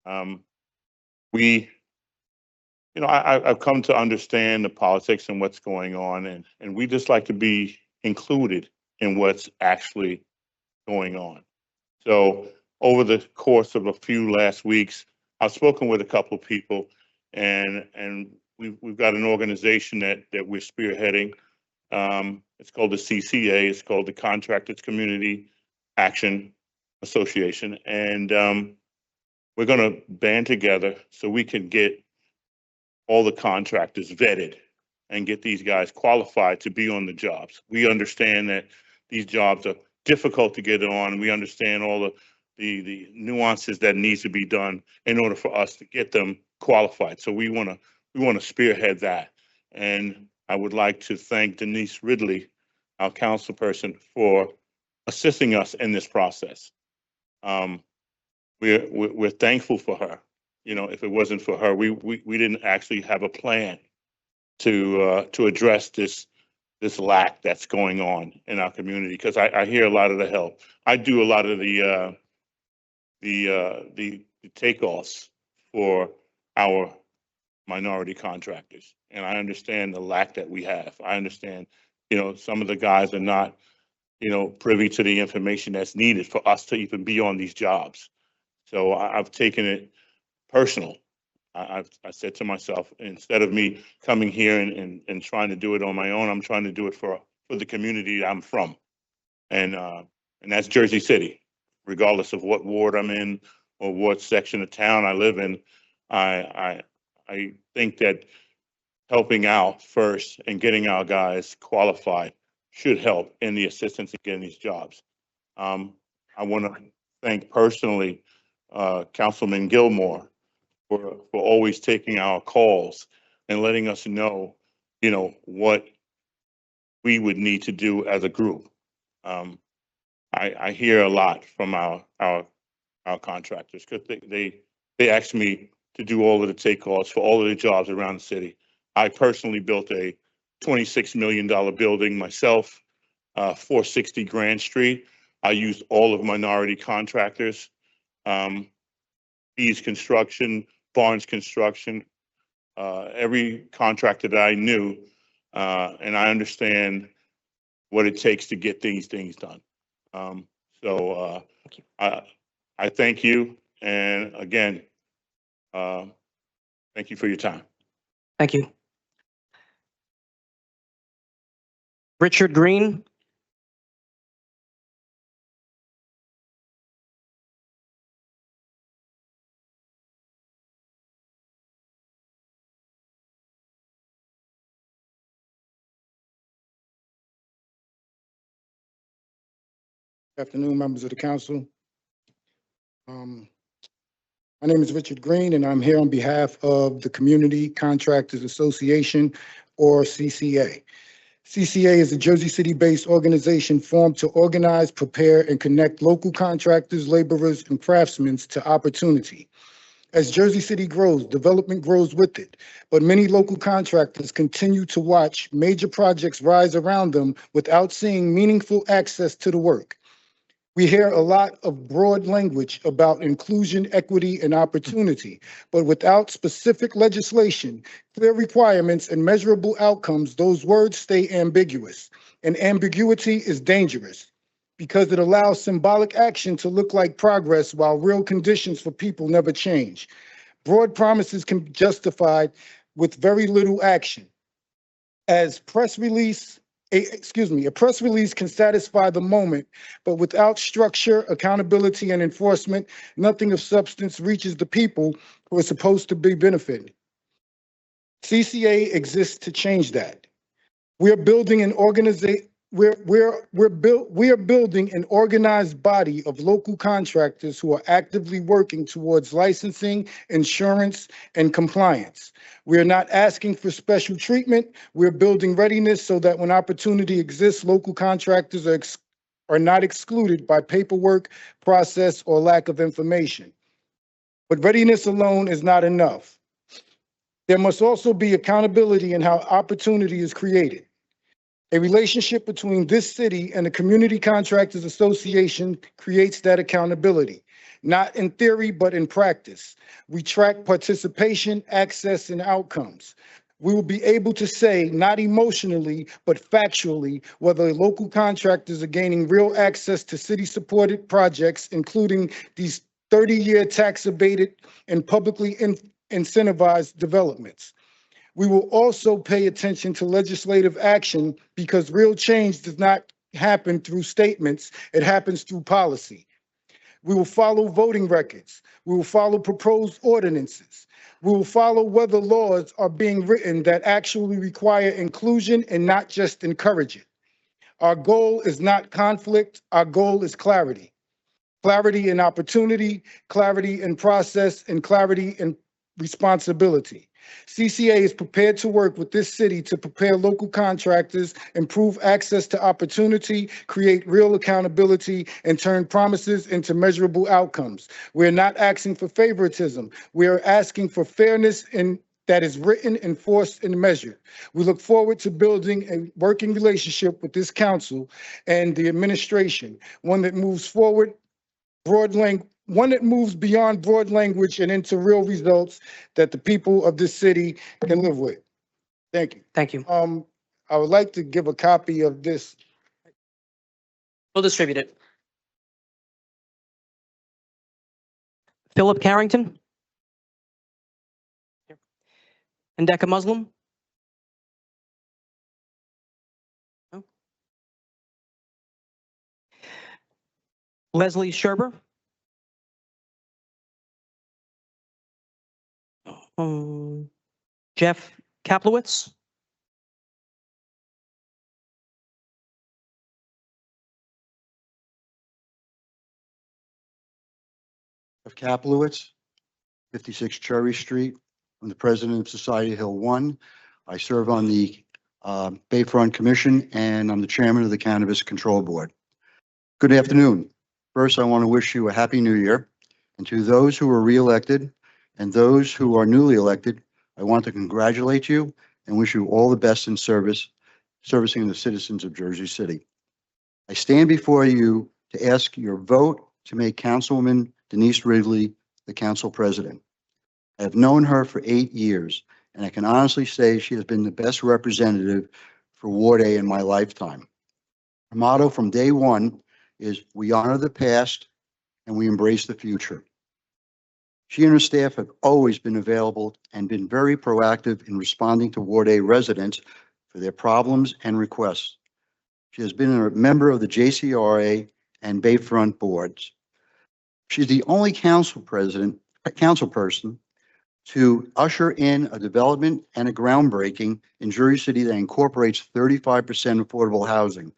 I've come to understand the politics and what's going on, and we just like to be included in what's actually going on. So over the course of a few last weeks, I've spoken with a couple of people, and we've got an organization that we're spearheading. It's called the CCA. It's called the Contractors Community Action Association, and we're going to band together so we can get all the contractors vetted and get these guys qualified to be on the jobs. We understand that these jobs are difficult to get on, and we understand all the nuances that needs to be done in order for us to get them qualified. So we want to spearhead that. And I would like to thank Denise Ridley, our councilperson, for assisting us in this process. We're thankful for her. You know, if it wasn't for her, we didn't actually have a plan to address this lack that's going on in our community, because I hear a lot of the help. I do a lot of the takeoffs for our minority contractors, and I understand the lack that we have. I understand, some of the guys are not, privy to the information that's needed for us to even be on these jobs. So I've taken it personal. I said to myself, instead of me coming here and trying to do it on my own, I'm trying to do it for the community I'm from. And that's Jersey City. Regardless of what ward I'm in or what section of town I live in, I think that helping out first and getting our guys qualified should help in the assistance in getting these jobs. I want to thank personally Councilman Gilmore for always taking our calls and letting us know, what we would need to do as a group. I hear a lot from our contractors because they ask me to do all of the takeoffs for all of the jobs around the city. I personally built a $26 million building myself, 460 Grand Street. I used all of minority contractors, Bees Construction, Barnes Construction, every contractor that I knew, and I understand what it takes to get these things done. So I thank you, and again, thank you for your time. Thank you. Richard Green. Good afternoon, members of the council. My name is Richard Green, and I'm here on behalf of the Community Contractors Association, or CCA. CCA is a Jersey City-based organization formed to organize, prepare, and connect local contractors, laborers, and craftsmen to opportunity. As Jersey City grows, development grows with it, but many local contractors continue to watch major projects rise around them without seeing meaningful access to the work. We hear a lot of broad language about inclusion, equity, and opportunity, but without specific legislation, clear requirements, and measurable outcomes, those words stay ambiguous. And ambiguity is dangerous because it allows symbolic action to look like progress while real conditions for people never change. Broad promises can be justified with very little action. A press release can satisfy the moment, but without structure, accountability, and enforcement, nothing of substance reaches the people who are supposed to be benefited. CCA exists to change that. We are building an organized body of local contractors who are actively working towards licensing, insurance, and compliance. We are not asking for special treatment. We're building readiness so that when opportunity exists, local contractors are not excluded by paperwork, process, or lack of information. But readiness alone is not enough. There must also be accountability in how opportunity is created. A relationship between this city and the Community Contractors Association creates that accountability, not in theory, but in practice. We track participation, access, and outcomes. We will be able to say, not emotionally, but factually, whether local contractors are gaining real access to city-supported projects, including these 30-year tax-abated and publicly incentivized developments. We will also pay attention to legislative action because real change does not happen through statements, it happens through policy. We will follow voting records. We will follow proposed ordinances. We will follow whether laws are being written that actually require inclusion and not just encourage it. Our goal is not conflict, our goal is clarity. Clarity in opportunity, clarity in process, and clarity in responsibility. CCA is prepared to work with this city to prepare local contractors, improve access to opportunity, create real accountability, and turn promises into measurable outcomes. We're not asking for favoritism. We are asking for fairness that is written, enforced, and measured. We look forward to building a working relationship with this council and the administration, one that moves beyond broad language and into real results that the people of this city can live with. Thank you. Thank you. I would like to give a copy of this. We'll distribute it. Philip Carrington. Ndeka Muslim. No. Leslie Sherber. Jeff Kaplowitz. Of Kaplowitz, 56 Cherry Street. I'm the president of Society Hill 1. I serve on the Bayfront Commission, and I'm the chairman of the Cannabis Control Board. Good afternoon. First, I want to wish you a happy new year. And to those who are reelected and those who are newly elected, I want to congratulate you and wish you all the best in servicing the citizens of Jersey City. I stand before you to ask your vote to make Councilwoman Denise Ridley the council president. I have known her for 8 years, and I can honestly say she has been the best representative for Ward A in my lifetime. Her motto from day one is "We honor the past and we embrace the future." She and her staff have always been available and been very proactive in responding to Ward A residents for their problems and requests. She has been a member of the JCRA and Bayfront boards. She's the only councilperson to usher in a development and a groundbreaking in Jersey City that incorporates 35% affordable housing,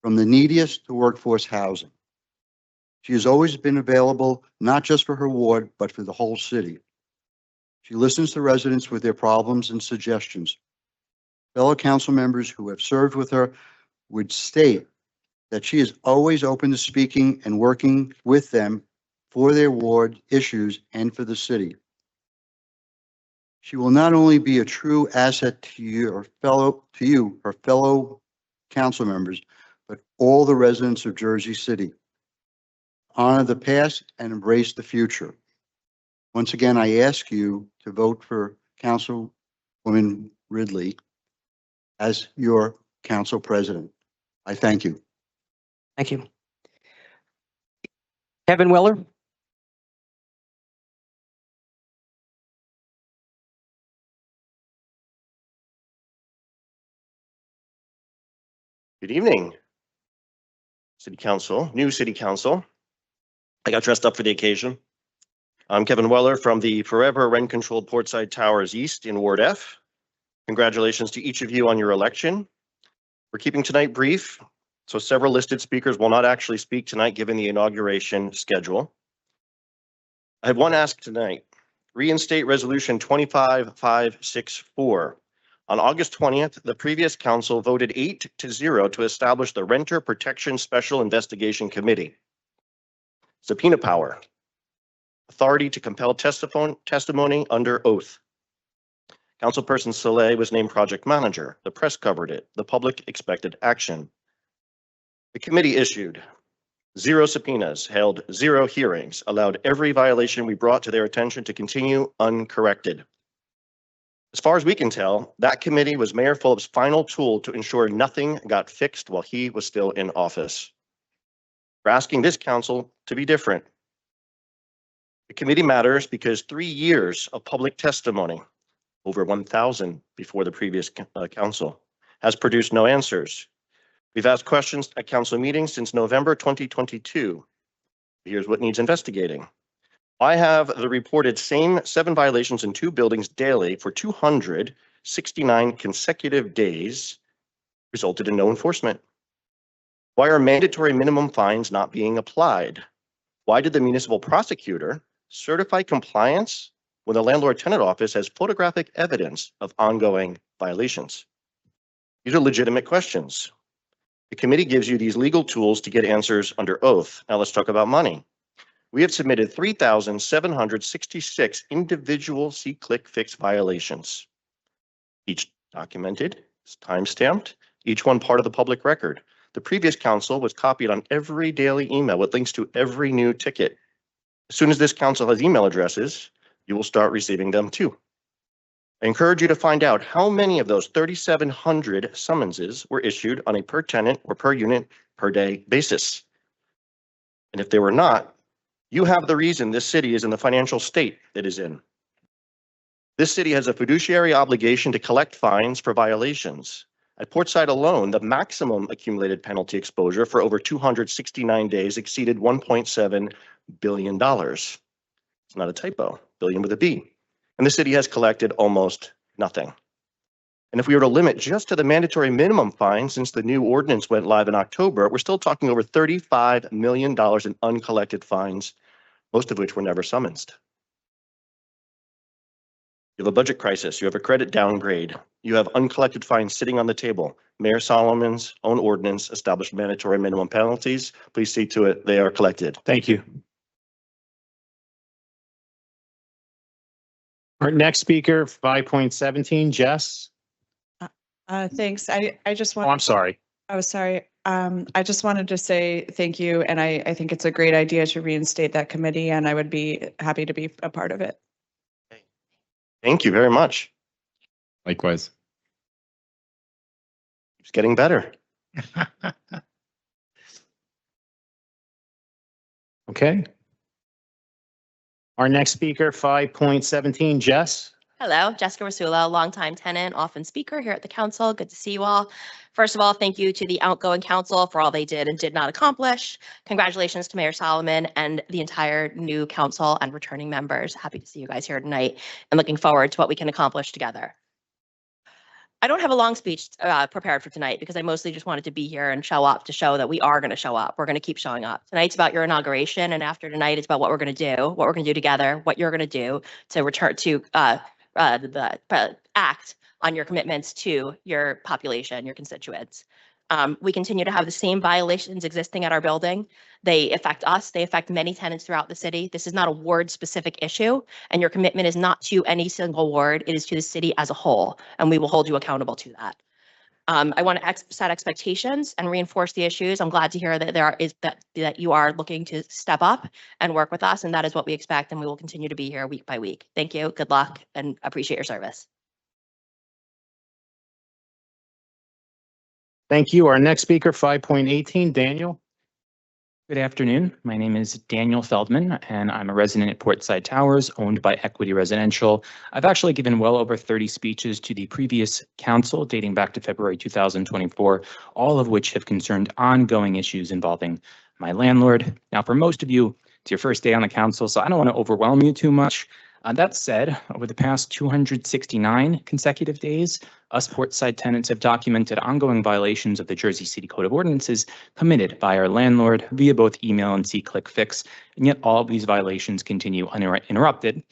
from the neediest to workforce housing. She has always been available, not just for her ward, but for the whole city. She listens to residents with their problems and suggestions. Fellow council members who have served with her would state that she is always open to speaking and working with them for their ward issues and for the city. She will not only be a true asset to you, her fellow council members, but all the residents of Jersey City. Honor the past and embrace the future. Once again, I ask you to vote for Councilwoman Ridley as your council president. I thank you. Thank you. Kevin Weller. Good evening, City Council, new City Council. I got dressed up for the occasion. I'm Kevin Weller from the Forever Rent Controlled Portside Towers East in Ward F. Congratulations to each of you on your election. We're keeping tonight brief, so several listed speakers will not actually speak tonight given the inauguration schedule. I have one ask tonight. Reinstate Resolution 25564. On August 20th, the previous council voted 8-0 to establish the Renter Protection Special Investigation Committee. Subpoena power. Authority to compel testimony under oath. Councilperson Saleh was named project manager. The press covered it. The public expected action. The committee issued 0 subpoenas, held 0 hearings, allowed every violation we brought to their attention to continue uncorrected. As far as we can tell, that committee was Mayor Phillip's final tool to ensure nothing got fixed while he was still in office. We're asking this council to be different. The committee matters because 3 years of public testimony, over 1,000 before the previous council, has produced no answers. We've asked questions at council meetings since November 2022. Here's what needs investigating. I have the reported same 7 violations in 2 buildings daily for 269 consecutive days, resulted in no enforcement. Why are mandatory minimum fines not being applied? Why did the municipal prosecutor certify compliance when the landlord-tenant office has photographic evidence of ongoing violations? These are legitimate questions. The committee gives you these legal tools to get answers under oath. Now let's talk about money. We have submitted 3,766 individual see-click-fix violations. Each documented, time-stamped, each one part of the public record. The previous council was copied on every daily email with links to every new ticket. As soon as this council has email addresses, you will start receiving them too. I encourage you to find out how many of those 3,700 summonses were issued on a per tenant or per unit per day basis. And if they were not, you have the reason this city is in the financial state it is in. This city has a fiduciary obligation to collect fines for violations. At Portside alone, the maximum accumulated penalty exposure for over 269 days exceeded $1.7 billion. It's not a typo, billion with a B. And the city has collected almost nothing. And if we were to limit just to the mandatory minimum fine, since the new ordinance went live in October, we're still talking over $35 million in uncollected fines, most of which were never summoned. You have a budget crisis, you have a credit downgrade, you have uncollected fines sitting on the table. Mayor Solomon's own ordinance established mandatory minimum penalties. Please see to it they are collected. Thank you. Our next speaker, 5.17, Jess. Thanks. I just Oh, want, I'm sorry. oh, sorry. I just wanted to say thank you. And I think it's a great idea to reinstate that committee and I would be happy to be a part of it. Thank you very much. Likewise. It's getting better. Okay. Our next speaker, 5.17, Jess. Hello, Jessica Rasula, longtime tenant, often speaker here at the council. Good to see you all. First of all, thank you to the outgoing council for all they did and did not accomplish. Congratulations to Mayor Solomon and the entire new council and returning members. Happy to see you guys here tonight and looking forward to what we can accomplish together. I don't have a long speech prepared for tonight because I mostly just wanted to be here and show up to show that we are going to show up. We're going to keep showing up. Tonight's about your inauguration, and after tonight, it's about what we're going to do, what we're going to do together, what you're going to do to return to act on your commitments to your population, your constituents. We continue to have the same violations existing at our building. They affect us. They affect many tenants throughout the city. This is not a ward-specific issue, and your commitment is not to any single ward. It is to the city as a whole, and we will hold you accountable to that. I want to set expectations and reinforce the issues. I'm glad to hear that that you are looking to step up and work with us, and that is what we expect, and we will continue to be here week by week. Thank you. Good luck, and appreciate your service. Thank you. Our next speaker, 5.18, Daniel. Good afternoon. My name is Daniel Feldman, and I'm a resident at Portside Towers, owned by Equity Residential. I've actually given well over 30 speeches to the previous council dating back to February 2024, all of which have concerned ongoing issues involving my landlord. Now, for most of you, it's your first day on the council, so I don't want to overwhelm you too much. That said, over the past 269 consecutive days, us Portside tenants have documented ongoing violations of the Jersey City Code of Ordinances committed by our landlord via both email and see-click-fix, and yet all of these violations continue uninterrupted.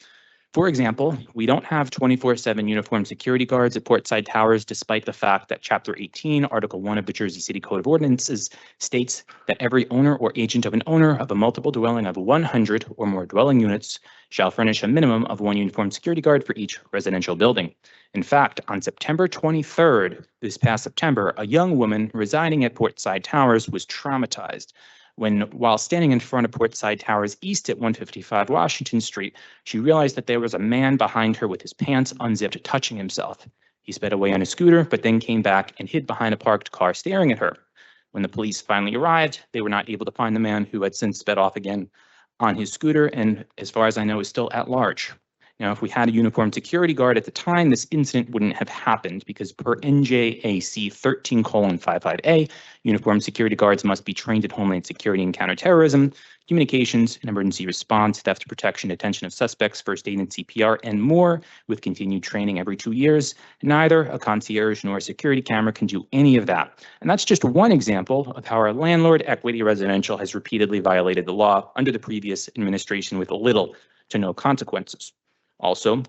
For example, we don't have 24/7 uniformed security guards at Portside Towers, despite the fact that Chapter 18, Article 1 of the Jersey City Code of Ordinances states that every owner or agent of an owner of a multiple dwelling of 100 or more dwelling units shall furnish a minimum of 1 uniformed security guard for each residential building. In fact, on September 23rd, this past September, a young woman residing at Portside Towers was traumatized when, while standing in front of Portside Towers East at 155 Washington Street, she realized that there was a man behind her with his pants unzipped, touching himself. He sped away on a scooter, but then came back and hid behind a parked car staring at her. When the police finally arrived, they were not able to find the man, who had since sped off again on his scooter and, as far as I know, is still at large. Now, if we had a uniformed security guard at the time, this incident wouldn't have happened because per NJAC 13:55A, uniformed security guards must be trained in Homeland Security and counterterrorism, communications, and emergency response, theft protection, detention of suspects, first aid and CPR, and more, with continued training every 2 years. Neither a concierge nor a security camera can do any of that. And that's just one example of how our landlord, Equity Residential, has repeatedly violated the law under the previous administration with little to no consequences. Also,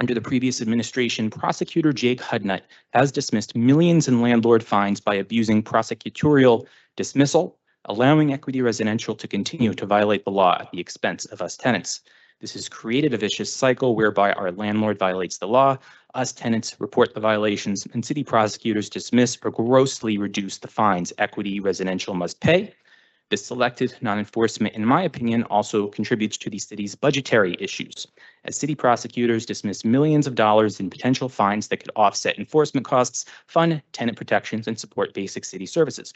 under the previous administration, prosecutor Jake Hudnut has dismissed millions in landlord fines by abusing prosecutorial dismissal, allowing Equity Residential to continue to violate the law at the expense of us tenants. This has created a vicious cycle whereby our landlord violates the law, us tenants report the violations, and city prosecutors dismiss or grossly reduce the fines Equity Residential must pay. This selective non-enforcement, in my opinion, also contributes to the city's budgetary issues, as city prosecutors dismiss millions of dollars in potential fines that could offset enforcement costs, fund tenant protections, and support basic city services.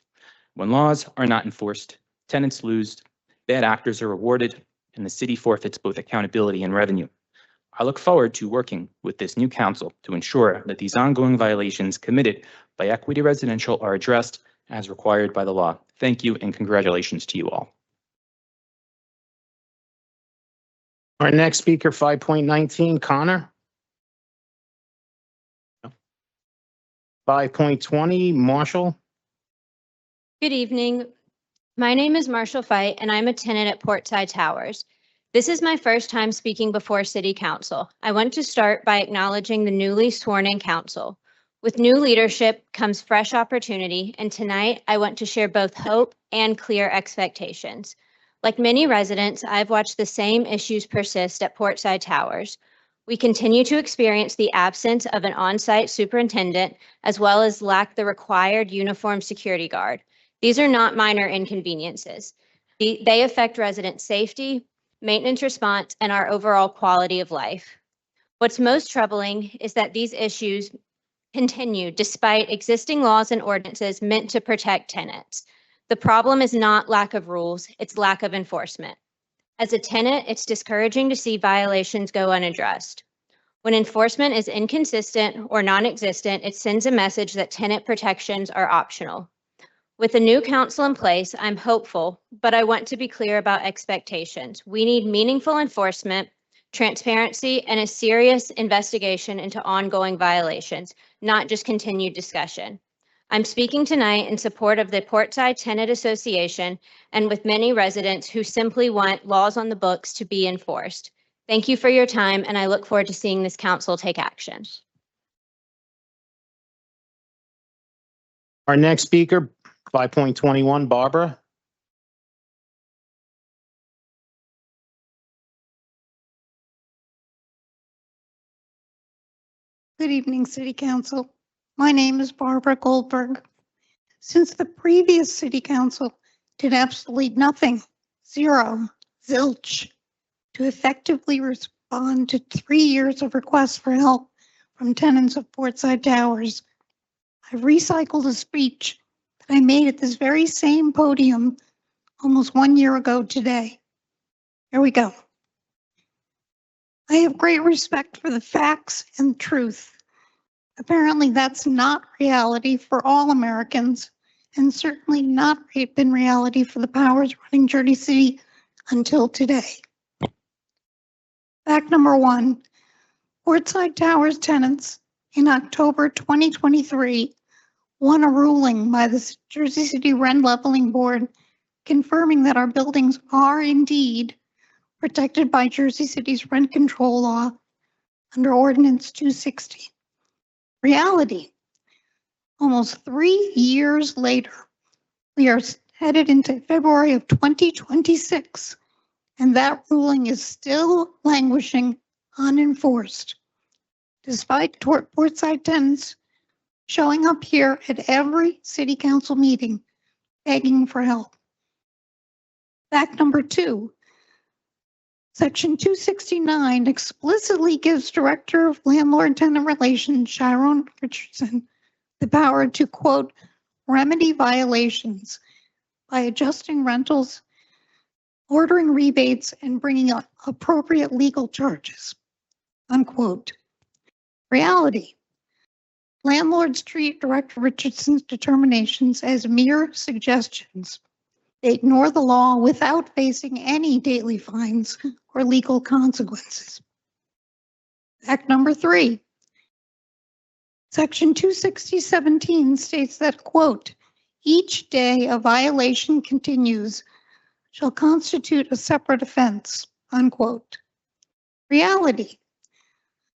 When laws are not enforced, tenants lose, bad actors are rewarded, and the city forfeits both accountability and revenue. I look forward to working with this new council to ensure that these ongoing violations committed by Equity Residential are addressed as required by the law. Thank you and congratulations to you all. Our next speaker, 5.19, Connor. 5.20, Marshall. Good evening. My name is Marshall Fight, and I'm a tenant at Portside Towers. This is my first time speaking before City Council. I want to start by acknowledging the newly sworn-in council. With new leadership comes fresh opportunity, and tonight I want to share both hope and clear expectations. Like many residents, I've watched the same issues persist at Portside Towers. We continue to experience the absence of an on-site superintendent, as well as lack the required uniformed security guard. These are not minor inconveniences. They affect resident safety, maintenance response, and our overall quality of life. What's most troubling is that these issues continue despite existing laws and ordinances meant to protect tenants. The problem is not lack of rules, it's lack of enforcement. As a tenant, it's discouraging to see violations go unaddressed. When enforcement is inconsistent or non-existent, it sends a message that tenant protections are optional. With a new council in place, I'm hopeful, but I want to be clear about expectations. We need meaningful enforcement, transparency, and a serious investigation into ongoing violations, not just continued discussion. I'm speaking tonight in support of the Portside Tenant Association and with many residents who simply want laws on the books to be enforced. Thank you for your time, and I look forward to seeing this council take action. Our next speaker, 5.21, Barbara. Good evening, City Council. My name is Barbara Goldberg. Since the previous City Council did absolutely nothing, zero, zilch, to effectively respond to 3 years of requests for help from tenants of Portside Towers, I've recycled a speech that I made at this very same podium almost 1 year ago today. Here we go. I have great respect for the facts and truth. Apparently, that's not reality for all Americans, and certainly not been reality for the powers running Jersey City until today. Fact number one, Portside Towers tenants in October 2023 won a ruling by the Jersey City Rent Leveling Board confirming that our buildings are indeed protected by Jersey City's rent control law under Ordinance 260. Reality, almost 3 years later, we are headed into February of 2026, and that ruling is still languishing unenforced, despite Portside tenants showing up here at every city council meeting begging for help. Fact number two, Section 269 explicitly gives Director of Landlord-Tenant Relations, Sharon Richardson, the power to, quote, remedy violations by adjusting rentals, ordering rebates, and bringing up appropriate legal charges, unquote. Reality. Landlords treat Director Richardson's determinations as mere suggestions. They ignore the law without facing any daily fines or legal consequences. Fact number three, Section 260:17 states that, quote, each day a violation continues shall constitute a separate offense, unquote. Reality,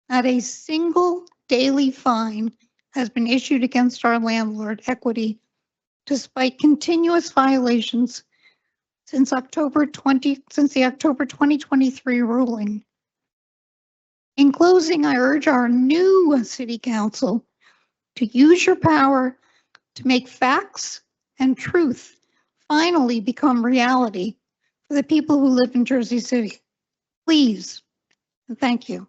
not a single daily fine has been issued against our landlord Equity, despite continuous violations since the October 2023 ruling. In closing, I urge our new City Council to use your power to make facts and truth finally become reality for the people who live in Jersey City. Please, and thank you.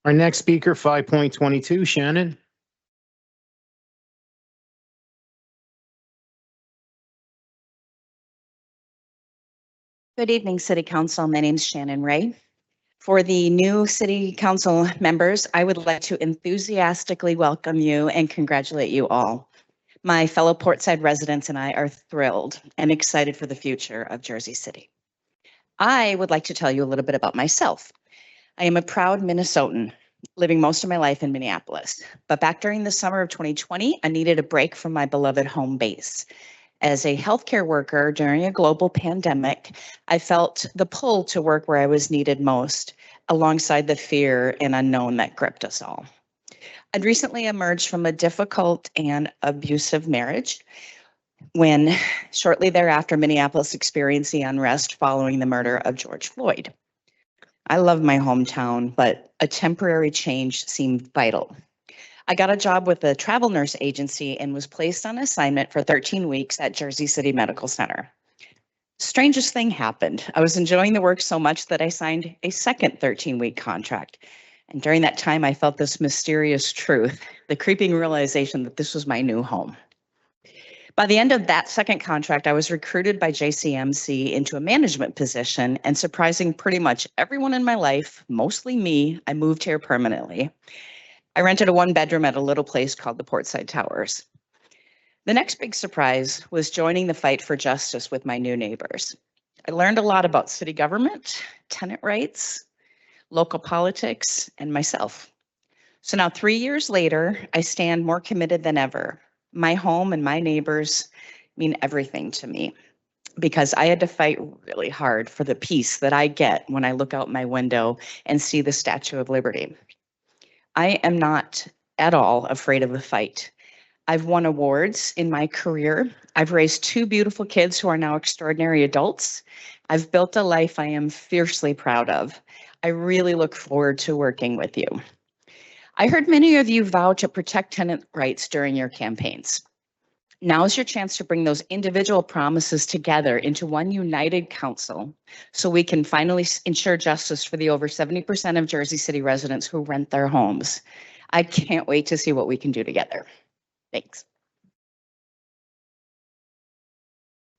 Our next speaker, 5.22, Shannon. Good evening, City Council. My name is Shannon Ray. For the new City Council members, I would like to enthusiastically welcome you and congratulate you all. My fellow Portside residents and I are thrilled and excited for the future of Jersey City. I would like to tell you a little bit about myself. I am a proud Minnesotan, living most of my life in Minneapolis. But back during the summer of 2020, I needed a break from my beloved home base. As a healthcare worker during a global pandemic, I felt the pull to work where I was needed most, alongside the fear and unknown that gripped us all. I'd recently emerged from a difficult and abusive marriage when shortly thereafter, Minneapolis experienced the unrest following the murder of George Floyd. I love my hometown, but a temporary change seemed vital. I got a job with a travel nurse agency and was placed on assignment for 13 weeks at Jersey City Medical Center. Strangest thing happened. I was enjoying the work so much that I signed a second 13-week contract. And during that time, I felt this mysterious truth, the creeping realization that this was my new home. By the end of that second contract, I was recruited by JCMC into a management position, and surprising pretty much everyone in my life, mostly me, I moved here permanently. I rented a 1-bedroom at a little place called the Portside Towers. The next big surprise was joining the fight for justice with my new neighbors. I learned a lot about city government, tenant rights, local politics, and myself. So now 3 years later, I stand more committed than ever. My home and my neighbors mean everything to me because I had to fight really hard for the peace that I get when I look out my window and see the Statue of Liberty. I am not at all afraid of the fight. I've won awards in my career. I've raised 2 beautiful kids who are now extraordinary adults. I've built a life I am fiercely proud of. I really look forward to working with you. I heard many of you vow to protect tenant rights during your campaigns. Now is your chance to bring those individual promises together into one united council so we can finally ensure justice for the over 70% of Jersey City residents who rent their homes. I can't wait to see what we can do together. Thanks.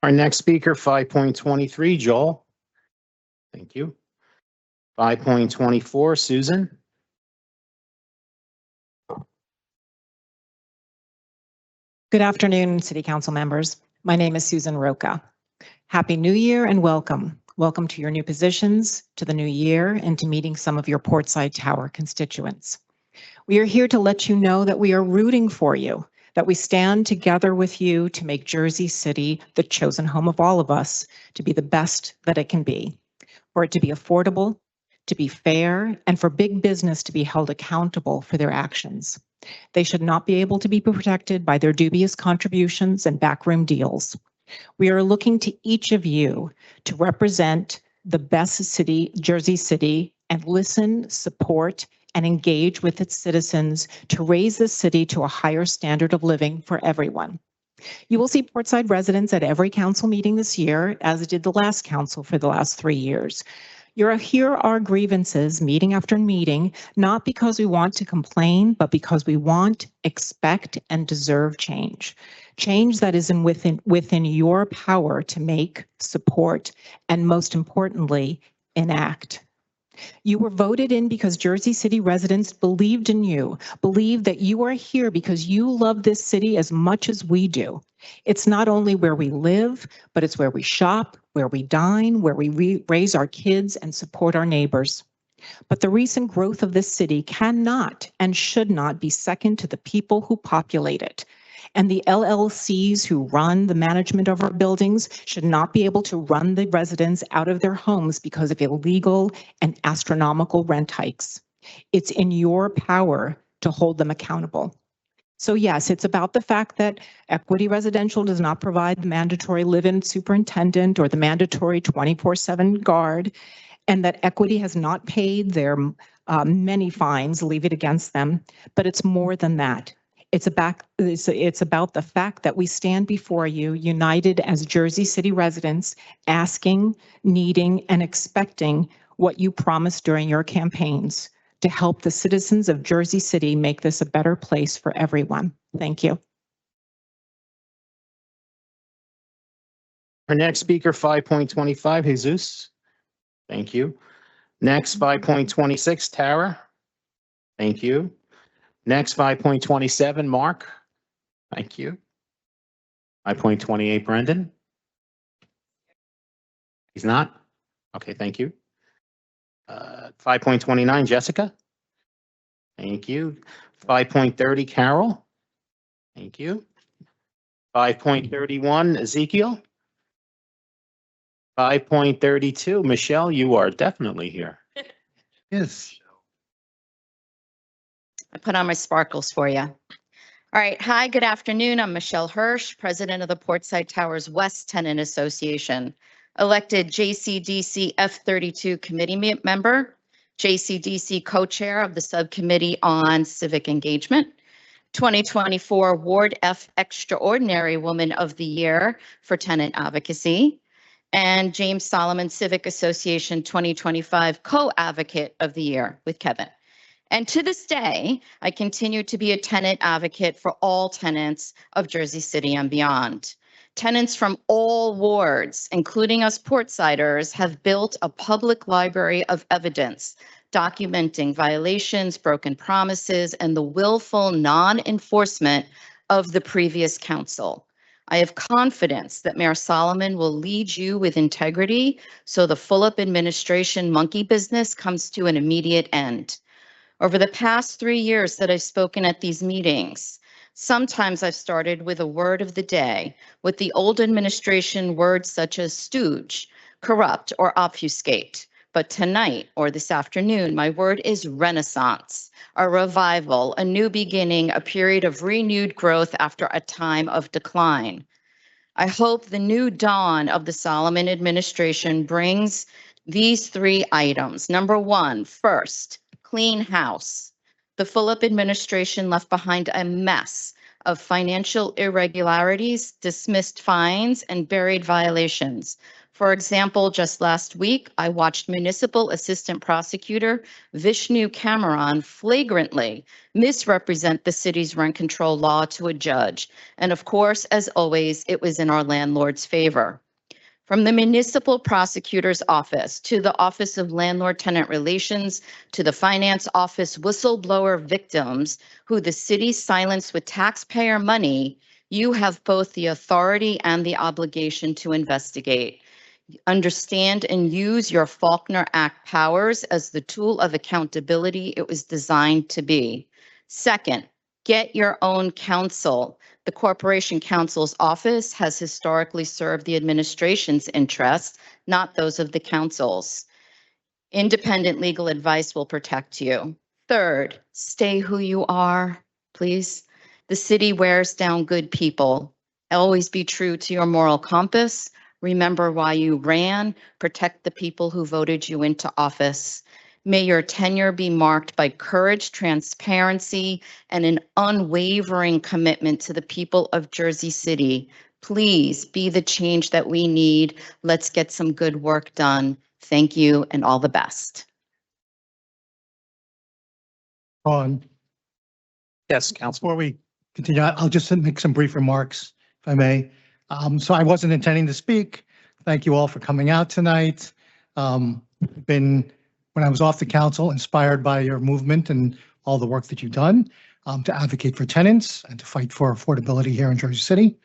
Our next speaker, 5.23, Joel. Thank you. 5.24, Susan. Good afternoon, City Council members. My name is Susan Roca. Happy New Year and welcome. Welcome to your new positions, to the new year, and to meeting some of your Portside Tower constituents. We are here to let you know that we are rooting for you, that we stand together with you to make Jersey City the chosen home of all of us, to be the best that it can be, for it to be affordable, to be fair, and for big business to be held accountable for their actions. They should not be able to be protected by their dubious contributions and backroom deals. We are looking to each of you to represent the best city, Jersey City, and listen, support, and engage with its citizens to raise the city to a higher standard of living for everyone. You will see Portside residents at every council meeting this year, as did the last council for the last 3 years. You hear our grievances meeting after meeting, not because we want to complain, but because we want, expect, and deserve change. Change that is within your power to make, support, and most importantly, enact. You were voted in because Jersey City residents believed in you, believed that you are here because you love this city as much as we do. It's not only where we live, but it's where we shop, where we dine, where we raise our kids and support our neighbors. But the recent growth of this city cannot and should not be second to the people who populate it. And the LLCs who run the management of our buildings should not be able to run the residents out of their homes because of illegal and astronomical rent hikes. It's in your power to hold them accountable. So yes, it's about the fact that Equity Residential does not provide the mandatory live-in superintendent or the mandatory 24/7 guard, and that Equity has not paid their many fines levied against them. But it's more than that. It's about the fact that we stand before you united as Jersey City residents, asking, needing, and expecting what you promised during your campaigns to help the citizens of Jersey City make this a better place for everyone. Thank you. Our next speaker, 5.25, Jesus. Thank you. Next, 5.26, Tara. Thank you. Next, 5.27, Mark. Thank you. 5.28, Brendan. He's not? Okay, thank you. 5.29, Jessica. Thank you. 5.30, Carol. Thank you. 5.31, Ezekiel. 5.32, Michelle, you are definitely here. Yes. I put on my sparkles for you. All right. Hi, good afternoon. I'm Michelle Hirsch, president of the Portside Towers West Tenant Association, elected JCDC F32 committee member, JCDC co-chair of the subcommittee on civic engagement, 2024 Ward F Extraordinary Woman of the Year for tenant advocacy, and James Solomon Civic Association 2025 Co-Advocate of the Year with Kevin. And to this day, I continue to be a tenant advocate for all tenants of Jersey City and beyond. Tenants from all wards, including us Portsiders, have built a public library of evidence documenting violations, broken promises, and the willful non-enforcement of the previous council. I have confidence that Mayor Solomon will lead you with integrity so the Fulop administration monkey business comes to an immediate end. Over the past 3 years that I've spoken at these meetings, sometimes I've started with a word of the day, with the old administration words such as stooge, corrupt, or obfuscate. But tonight or this afternoon, my word is renaissance, a revival, a new beginning, a period of renewed growth after a time of decline. I hope the new dawn of the Solomon administration brings these 3 items. Number 1, first, clean house. The Fulop administration left behind a mess of financial irregularities, dismissed fines, and buried violations. For example, just last week, I watched Municipal Assistant Prosecutor Vishnu Cameron flagrantly misrepresent the city's rent control law to a judge. And of course, as always, it was in our landlord's favor. From the Municipal Prosecutor's Office to the Office of Landlord-Tenant Relations to the Finance Office whistleblower victims who the city silenced with taxpayer money, you have both the authority and the obligation to investigate. Understand and use your Faulkner Act powers as the tool of accountability it was designed to be. Second, get your own counsel. The Corporation Counsel's office has historically served the administration's interests, not those of the council's. Independent legal advice will protect you. Third, stay who you are, please. The city wears down good people. Always be true to your moral compass. Remember why you ran. Protect the people who voted you into office. May your tenure be marked by courage, transparency, and an unwavering commitment to the people of Jersey City. Please be the change that we need. Let's get some good work done. Thank you and all the best. On. Yes, Council. Before we continue, I'll just make some brief remarks, if I may. So I wasn't intending to speak. Thank you all for coming out tonight. When I was off the council, inspired by your movement and all the work that you've done to advocate for tenants and to fight for affordability here in Jersey City.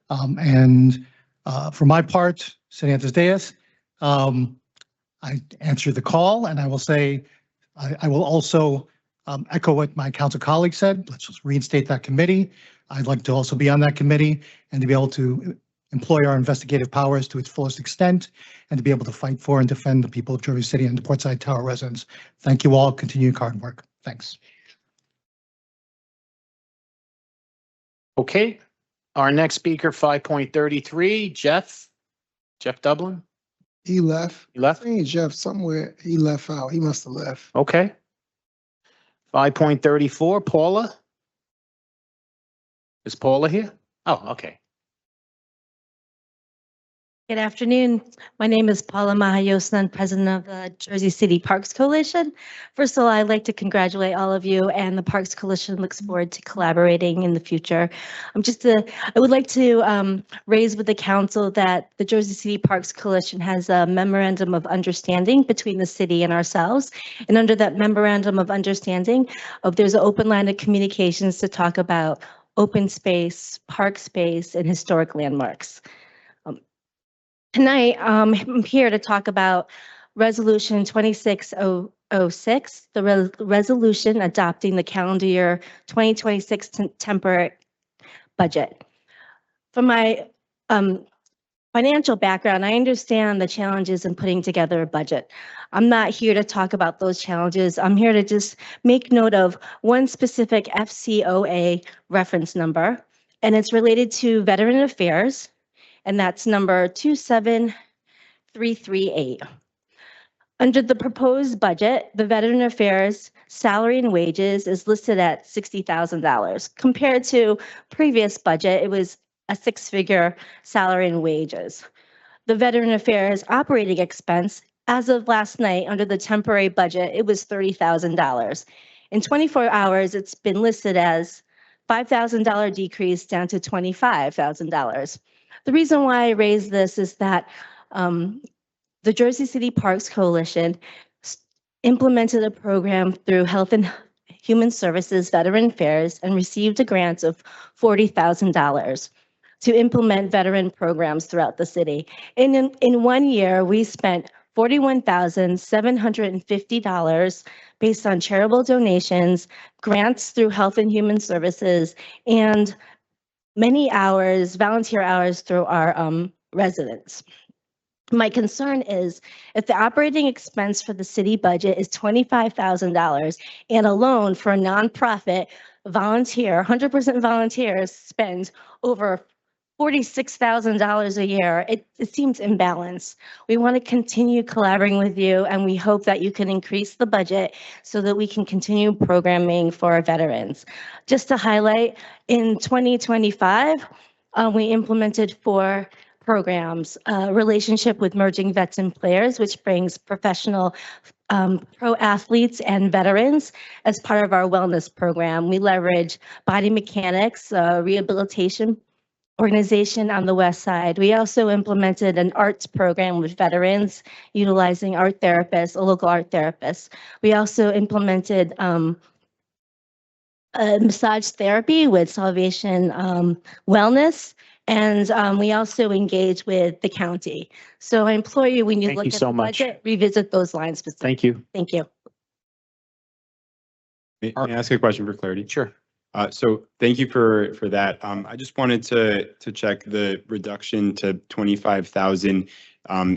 For my part, sitting at this dais, I answered the call, and I will say, I will also echo what my council colleague said. Let's just reinstate that committee. I'd like to also be on that committee and to be able to employ our investigative powers to its fullest extent and to be able to fight for and defend the people of Jersey City and the Portside Tower residents. Thank you all. Continue your hard work. Thanks. Okay, our next speaker, 5.33, Jeff Dublin. He left. He left? I seen Jeff somewhere. He left out. He must have left. Okay. 5.34, Paula. Is Paula here? Oh, okay. Good afternoon. My name is Paula Mahayosan, president of the Jersey City Parks Coalition. First of all, I'd like to congratulate all of you, and the Parks Coalition looks forward to collaborating in the future. I would like to raise with the council that the Jersey City Parks Coalition has a memorandum of understanding between the city and ourselves. And under that memorandum of understanding, there's an open line of communications to talk about open space, park space, and historic landmarks. Tonight, I'm here to talk about Resolution 2608 06, the resolution adopting the calendar year 2026 temporary budget. From my financial background, I understand the challenges in putting together a budget. I'm not here to talk about those challenges. I'm here to just make note of one specific FCOA reference number, and it's related to Veteran Affairs, and that's number 27338. Under the proposed budget, the Veteran Affairs salary and wages is listed at $60,000. Compared to previous budget, it was a six-figure salary and wages. The Veteran Affairs operating expense, as of last night, under the temporary budget, it was $30,000. In 24 hours, it's been listed as $5,000 decrease down to $25,000. The reason why I raise this is that the Jersey City Parks Coalition implemented a program through Health and Human Services Veteran Affairs and received a grant of $40,000 to implement veteran programs throughout the city. In 1 year, we spent $41,750 based on charitable donations, grants through Health and Human Services, and many hours, volunteer hours through our residents. My concern is if the operating expense for the city budget is $25,000 and a loan for a nonprofit volunteer, 100% volunteers spend over $46,000 a year, it seems imbalanced. We want to continue collaborating with you, and we hope that you can increase the budget so that we can continue programming for our veterans. Just to highlight, in 2025, we implemented 4 programs, relationship with merging vets and players, which brings professional pro athletes and veterans as part of our wellness program. We leverage body mechanics, rehabilitation organization on the west side. We also implemented an arts program with veterans utilizing art therapists, a local art therapist. We also implemented massage therapy with Salvation Wellness. And we also engage with the county. So I implore you, when you Thank look you at so the much. budget, revisit those lines specifically. Thank you. Thank you. May I ask a question for clarity? Sure. So thank you for that. I just wanted to check the reduction to 25,000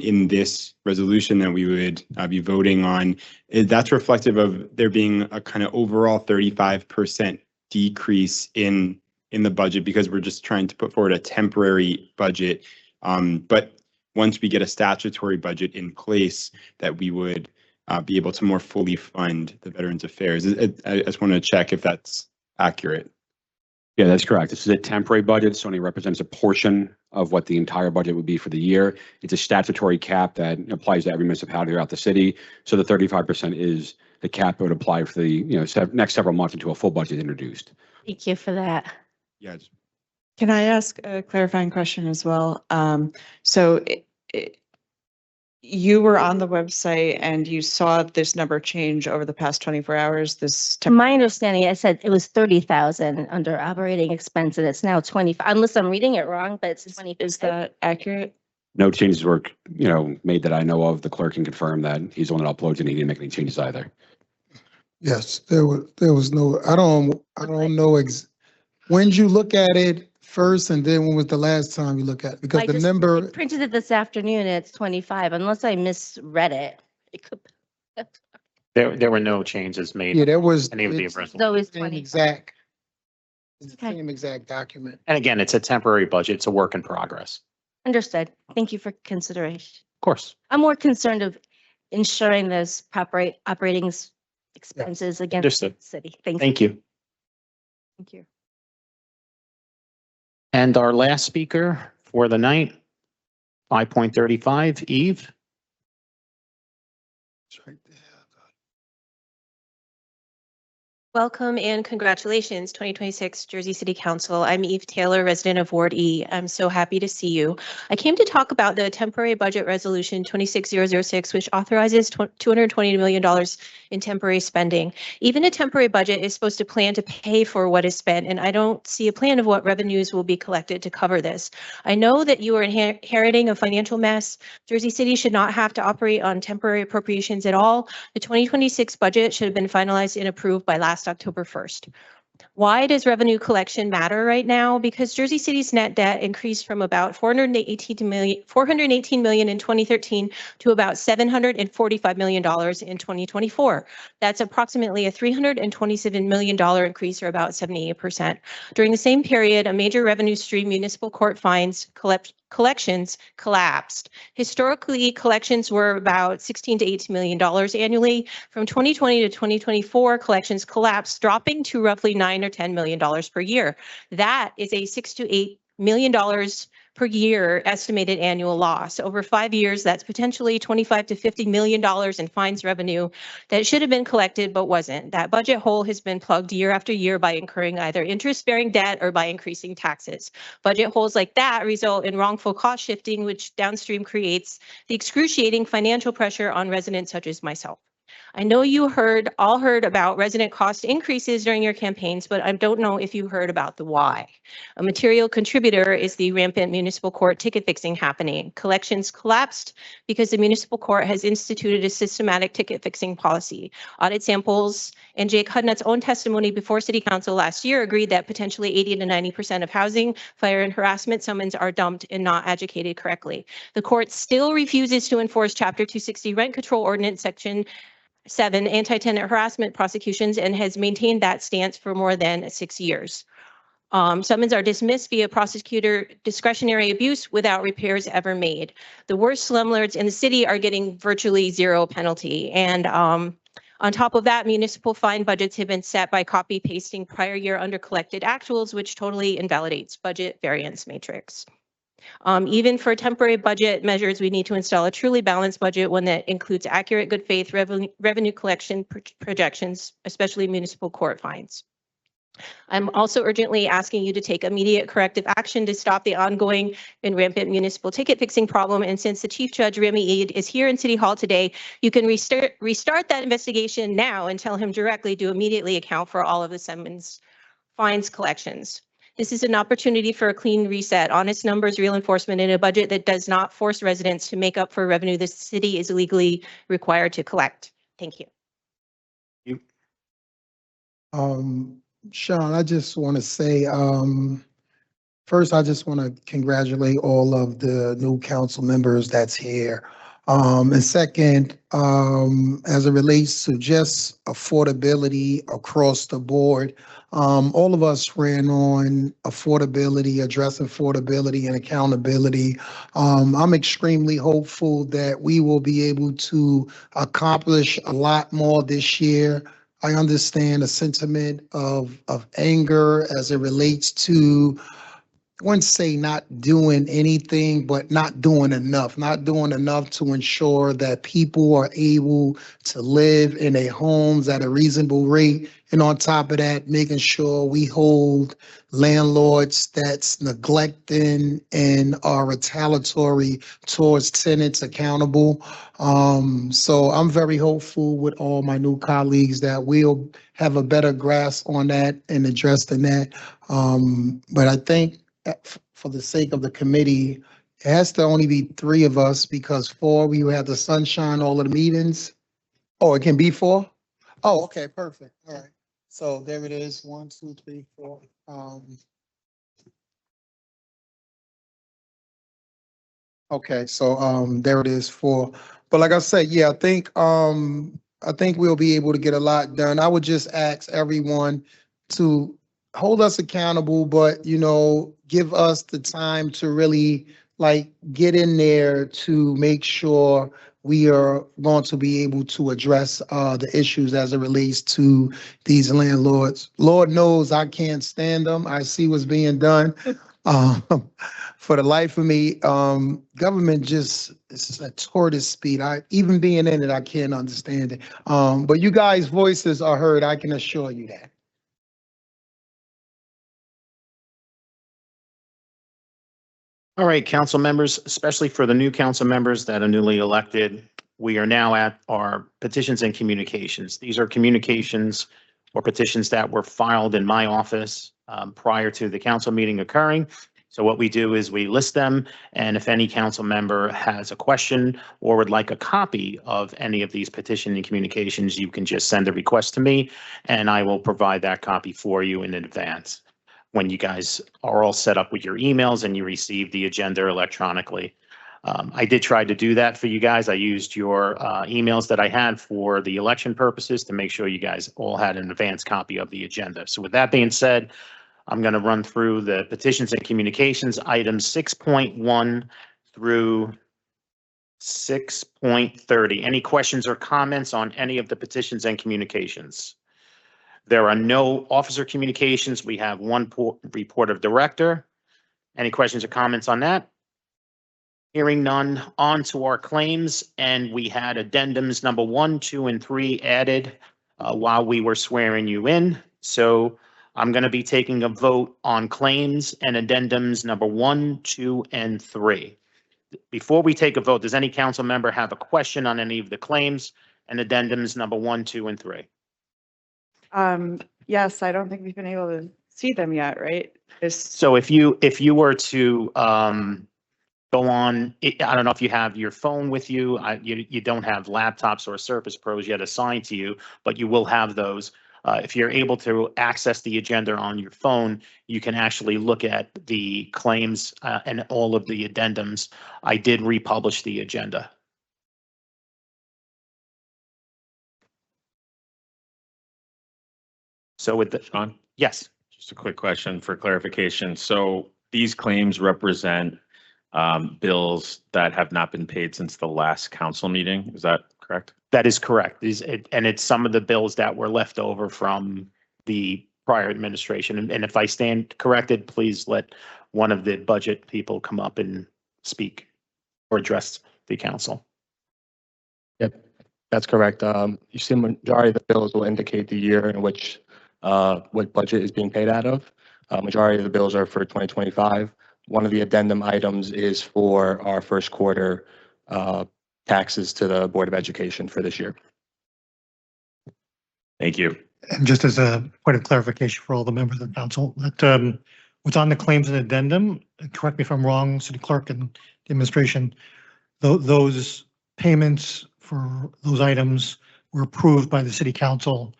in this resolution that we would be voting on. That's reflective of there being a kind of overall 35% decrease in the budget because we're just trying to put forward a temporary budget. But once we get a statutory budget in place, that we would be able to more fully fund the Veterans Affairs. I just want to check if that's accurate. Yeah, that's correct. This is a temporary budget, so it only represents a portion of what the entire budget would be for the year. It's a statutory cap that applies to every municipality throughout the city. So the 35% is the cap that would apply for the next several months until a full budget is introduced. Thank you for that. Yes. Can I ask a clarifying question as well? So you were on the website and you saw this number change over the past 24 hours, From my understanding, I said it was 30,000 under operating expense and it's now 25, unless I'm reading it wrong, but it's 20. Is that accurate? No changes were, made that I know of. The clerk can confirm that he's the one that uploads and he didn't make any changes either. Yes, there was no, I don't know when you look at it first and then when was the last time you look at it? Because I the just number, printed it this afternoon and it's 25, unless I misread it. It could. There were no changes made. yeah, there was. Any of the it's resolutions. So it's the same 20. exact. It's the Okay. same exact document. And again, it's a temporary budget. It's a work in progress. Understood. Thank you for consideration. Of course. I'm more concerned of ensuring those proper operating expenses against Understood. the city. Thank you. Thank you. Thank you. And our last speaker for the night, 5.35, Eve. It's right there. Welcome and congratulations, 2026 Jersey City Council. I'm Eve Taylor, resident of Ward E. I'm so happy to see you. I came to talk about the temporary budget resolution 26006, which authorizes $220 million in temporary spending. Even a temporary budget is supposed to plan to pay for what is spent, and I don't see a plan of what revenues will be collected to cover this. I know that you are inheriting a financial mess. Jersey City should not have to operate on temporary appropriations at all. The 2026 budget should have been finalized and approved by last October 1st. Why does revenue collection matter right now? Because Jersey City's net debt increased from about 418 million in 2013 to about $745 million in 2024. That's approximately a $327 million increase, or about 78%. During the same period, a major revenue stream, municipal court fines, collections collapsed. Historically, collections were about $16 to $18 million annually. From 2020 to 2024, collections collapsed, dropping to roughly $9 or $10 million per year. That is a $6 to $8 million per year estimated annual loss. Over 5 years, that's potentially $25 to $50 million in fines revenue that should have been collected but wasn't. That budget hole has been plugged year after year by incurring either interest-bearing debt or by increasing taxes. Budget holes like that result in wrongful cost shifting, which downstream creates the excruciating financial pressure on residents such as myself. I know you all heard about resident cost increases during your campaigns, but I don't know if you heard about the why. A material contributor is the rampant municipal court ticket fixing happening. Collections collapsed because the municipal court has instituted a systematic ticket fixing policy. Audit samples and Jake Hudnut's own testimony before City Council last year agreed that potentially 80 to 90% of housing, fire, and harassment summons are dumped and not adjudicated correctly. The court still refuses to enforce Chapter 260 Rent Control Ordinance Section 7 anti-tenant harassment prosecutions and has maintained that stance for more than 6 years. Summons are dismissed via prosecutor discretionary abuse without repairs ever made. The worst slumlords in the city are getting virtually zero penalty. And on top of that, municipal fine budgets have been set by copy pasting prior year undercollected actuals, which totally invalidates budget variance matrix. Even for temporary budget measures, we need to install a truly balanced budget, one that includes accurate, good faith revenue collection projections, especially municipal court fines. I'm also urgently asking you to take immediate corrective action to stop the ongoing and rampant municipal ticket fixing problem. And since the Chief Judge Remy Eid is here in City Hall today, you can restart that investigation now and tell him directly to immediately account for all of the summons, fines, collections. This is an opportunity for a clean reset, honest numbers, real enforcement, and a budget that does not force residents to make up for revenue the city is legally required to collect. Thank you. Sean, I just want to say, first, I just want to congratulate all of the new council members that's here. And second, as it relates to just affordability across the board, all of us ran on affordability, address affordability and accountability. I'm extremely hopeful that we will be able to accomplish a lot more this year. I understand a sentiment of anger as it relates to, I wouldn't say not doing anything, but not doing enough to ensure that people are able to live in their homes at a reasonable rate. And on top of that, making sure we hold landlords that's neglecting and are retaliatory towards tenants accountable. So I'm very hopeful with all my new colleagues that we'll have a better grasp on that and addressing that. But I think for the sake of the committee, it has to only be 3 of us because 4, we have the sunshine, all of the meetings. Oh, it can be 4? Oh, okay, perfect. All right. So there it is. 1, 2, 3, 4. Okay, so there it is 4. But like I said, yeah, I think we'll be able to get a lot done. I would just ask everyone to hold us accountable, but give us the time to really get in there to make sure we are going to be able to address the issues as it relates to these landlords. Lord knows I can't stand them. I see what's being done. For the life of me, government just, it's a tortoise speed. Even being in it, I can't understand it. But you guys' voices are heard, I can assure you that. All right, council members, especially for the new council members that are newly elected, we are now at our petitions and communications. These are communications or petitions that were filed in my office prior to the council meeting occurring. So what we do is we list them, and if any council member has a question or would like a copy of any of these petition and communications, you can just send a request to me, and I will provide that copy for you in advance when you guys are all set up with your emails and you receive the agenda electronically. I did try to do that for you guys. I used your emails that I had for the election purposes to make sure you guys all had an advance copy of the agenda. So with that being said, I'm going to run through the petitions and communications items 6.1 through 6.30. Any questions or comments on any of the petitions and communications? There are no officer communications. We have one report of director. Any questions or comments on that? Hearing none, on to our claims, and we had addendums number 1, 2, and 3 added while we were swearing you in. So I'm going to be taking a vote on claims and addendums number 1, 2, and 3. Before we take a vote, does any council member have a question on any of the claims and addendums number 1, 2, and 3? Yes, I don't think we've been able to see them yet, right? So if you were to go on, I don't know if you have your phone with you. You don't have laptops or Surface Pros yet assigned to you, but you will have those. If you're able to access the agenda on your phone, you can actually look at the claims and all of the addendums. I did republish the agenda. So with the, Sean? yes. Just a quick question for clarification. So these claims represent bills that have not been paid since the last council meeting. Is that correct? That is correct. And it's some of the bills that were left over from the prior administration. And if I stand corrected, please let one of the budget people come up and speak or address the council. Yep, that's correct. You see, the majority of the bills will indicate the year in which what budget is being paid out of. Majority of the bills are for 2025. One of the addendum items is for our first quarter taxes to the Board of Education for this year. Thank you. And just as a point of clarification for all the members of the council, that what's on the claims and addendum, correct me if I'm wrong, City Clerk and the administration, those payments for those items were approved by the City Council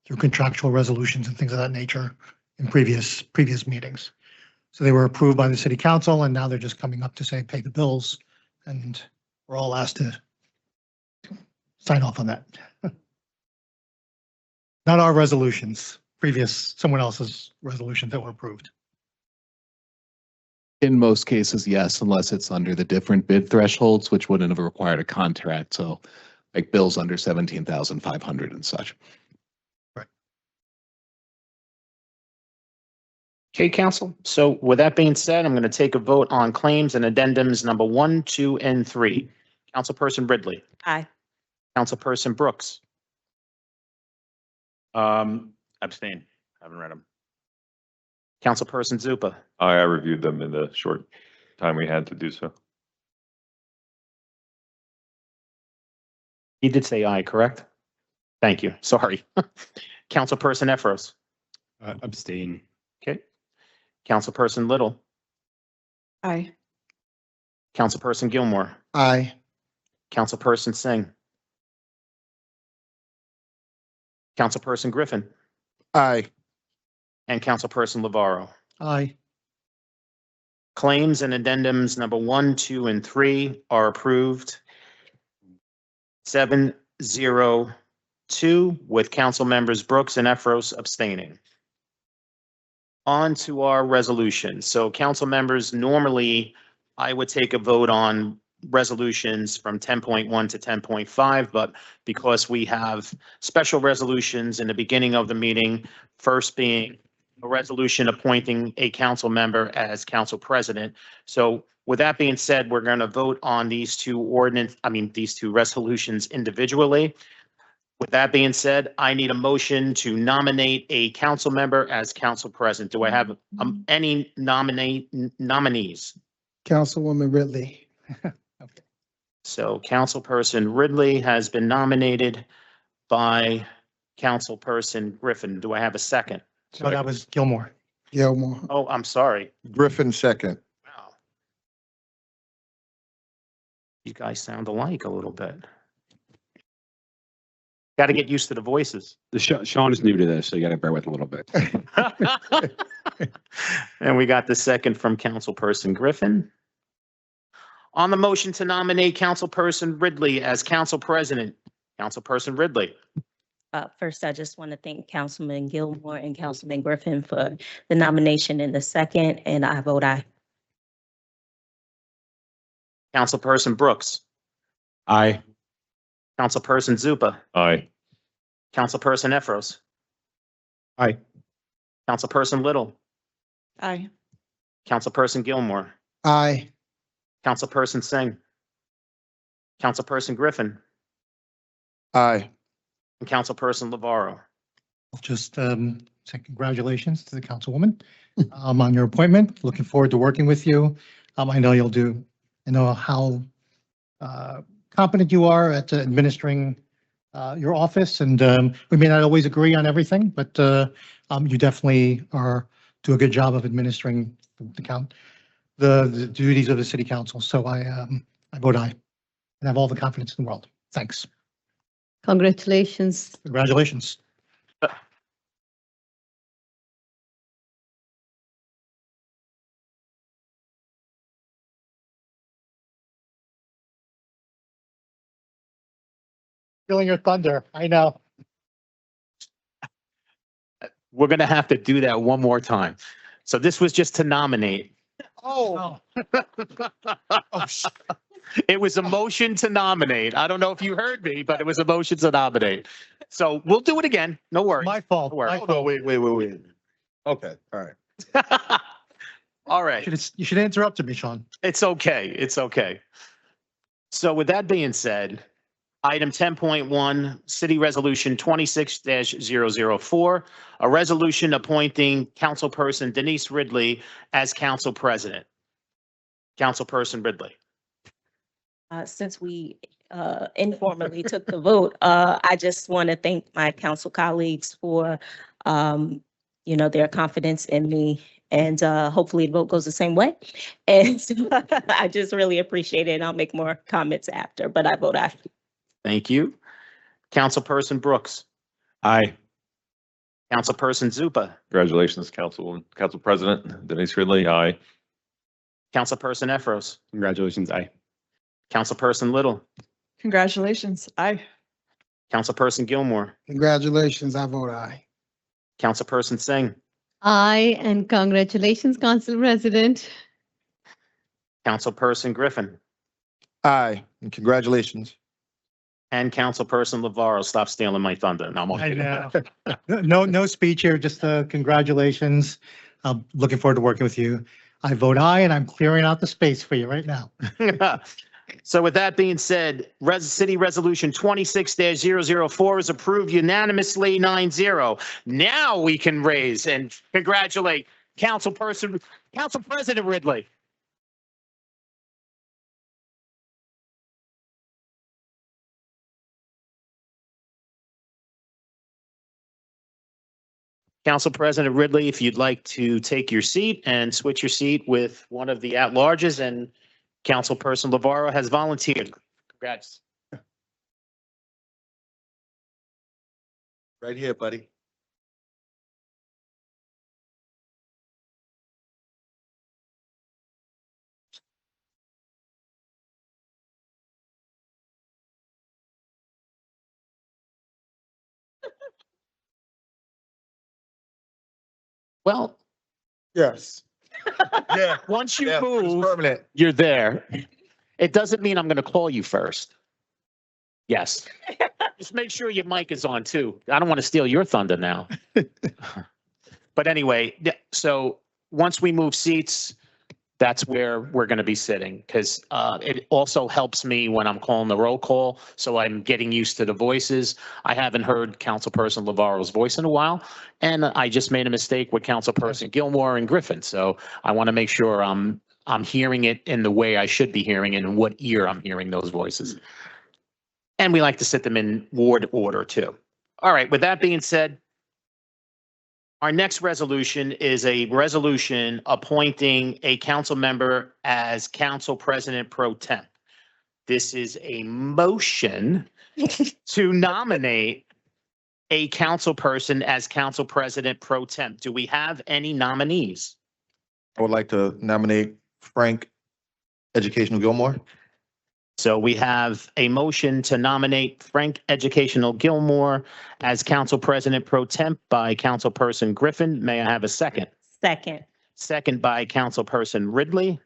through contractual resolutions and things of that nature in previous meetings. So they were approved by the City Council, and now they're just coming up to say, pay the bills, and we're all asked to sign off on that. Not our resolutions, someone else's resolutions that were approved. In most cases, yes, unless it's under the different bid thresholds, which wouldn't have required a contract. So like bills under 17,500 and such. Okay, council. So with that being said, I'm going to take a vote on claims and addendums number 1, 2, and 3. Councilperson Ridley. Aye. Councilperson Brooks. Abstain. Haven't read them. Councilperson Zupa. I reviewed them in the short time we had to do so. He did say aye, correct? Thank you. Sorry. Councilperson Efros. Abstain. Okay. Councilperson Little. Aye. Councilperson Gilmore. Aye. Councilperson Singh. Councilperson Griffin. Aye. And Councilperson Lavaro. Aye. Claims and addendums number 1, 2, and 3 are approved. 7-0-2 with council members Brooks and Efros abstaining. On to our resolution. So council members, normally I would take a vote on resolutions from 10.1 to 10.5, but because we have special resolutions in the beginning of the meeting, first being a resolution appointing a council member as council president. So with that being said, we're going to vote on these two resolutions individually. With that being said, I need a motion to nominate a council member as council president. Do I have any nominees? Councilwoman Ridley. So Councilperson Ridley has been nominated by Councilperson Griffin. Do I have a second? So that was Gilmore. Gilmore. Oh, I'm sorry. Griffin second. Wow. You guys sound alike a little bit. Got to get used to the voices. Sean is new to this, so you got to bear with him a little bit. And we got the second from Councilperson Griffin. On the motion to nominate Councilperson Ridley as council president, Councilperson Ridley. First, I just want to thank Councilman Gilmore and Councilman Griffin for the nomination in the second, and I vote aye. Councilperson Brooks. Aye. Councilperson Zupa. Aye. Councilperson Efros. Aye. Councilperson Little. Aye. Councilperson Gilmore. Aye. Councilperson Singh. Councilperson Griffin. Aye. And Councilperson Lavaro. Just say congratulations to the councilwoman on your appointment. Looking forward to working with you. I know you'll do, I know how competent you are at administering your office, and we may not always agree on everything, but you definitely do a good job of administering the duties of the city council. So I vote aye and have all the confidence in the world. Thanks. Congratulations. Congratulations. Feeling your thunder. I know. We're going to have to do that one more time. So this was just to nominate. Oh. It was a motion to nominate. I don't know if you heard me, but it was a motion to nominate. So we'll do it again. No worries. My fault. No worries. Oh, no, wait. Okay, all right. All right. You should have interrupted me, Sean. It's okay. It's okay. So with that being said, item 10.1, City Resolution 26-004, a resolution appointing Councilperson Denise Ridley as council president. Councilperson Ridley. Since we informally took the vote, I just want to thank my council colleagues for, their confidence in me. And hopefully the vote goes the same way. And so I just really appreciate it. And I'll make more comments after, but I vote aye. Thank you. Councilperson Brooks. Aye. Councilperson Zupa. Congratulations, Council President Denise Ridley. Aye. Councilperson Efros. Congratulations. Aye. Councilperson Little. Congratulations. Aye. Councilperson Gilmore. Congratulations. I vote aye. Councilperson Singh. Aye, and congratulations, Council President. Councilperson Griffin. Aye, and congratulations. And Councilperson Lavaro. Stop stealing my thunder. No, I'm I okay. know. No speech here, just congratulations. I'm looking forward to working with you. I vote aye, and I'm clearing out the space for you right now. So with that being said, City Resolution 26-004 is approved unanimously 9-0. Now we can raise and congratulate Council President Ridley. Council President Ridley, if you'd like to take your seat and switch your seat with one of the at-larges, and Councilperson Lavaro has volunteered. Congrats. Right here, buddy. Well, Yes. Yeah. once you Yeah, it's move, permanent. you're there. It doesn't mean I'm going to call you first. Yes. Just make sure your mic is on too. I don't want to steal your thunder now. But anyway, so once we move seats, that's where we're going to be sitting because it also helps me when I'm calling the roll call. So I'm getting used to the voices. I haven't heard Councilperson Lavaro's voice in a while, and I just made a mistake with Councilperson Gilmore and Griffin. So I want to make sure I'm hearing it in the way I should be hearing it and what ear I'm hearing those voices. And we like to sit them in ward order too. All right, with that being said, our next resolution is a resolution appointing a council member as council president pro temp. This is a motion to nominate a council person as council president pro temp. Do we have any nominees? I would like to nominate Frank Educational Gilmore. So we have a motion to nominate Frank Educational Gilmore as council president pro temp by Councilperson Griffin. May I have a second? Second. Second by Councilperson Ridley.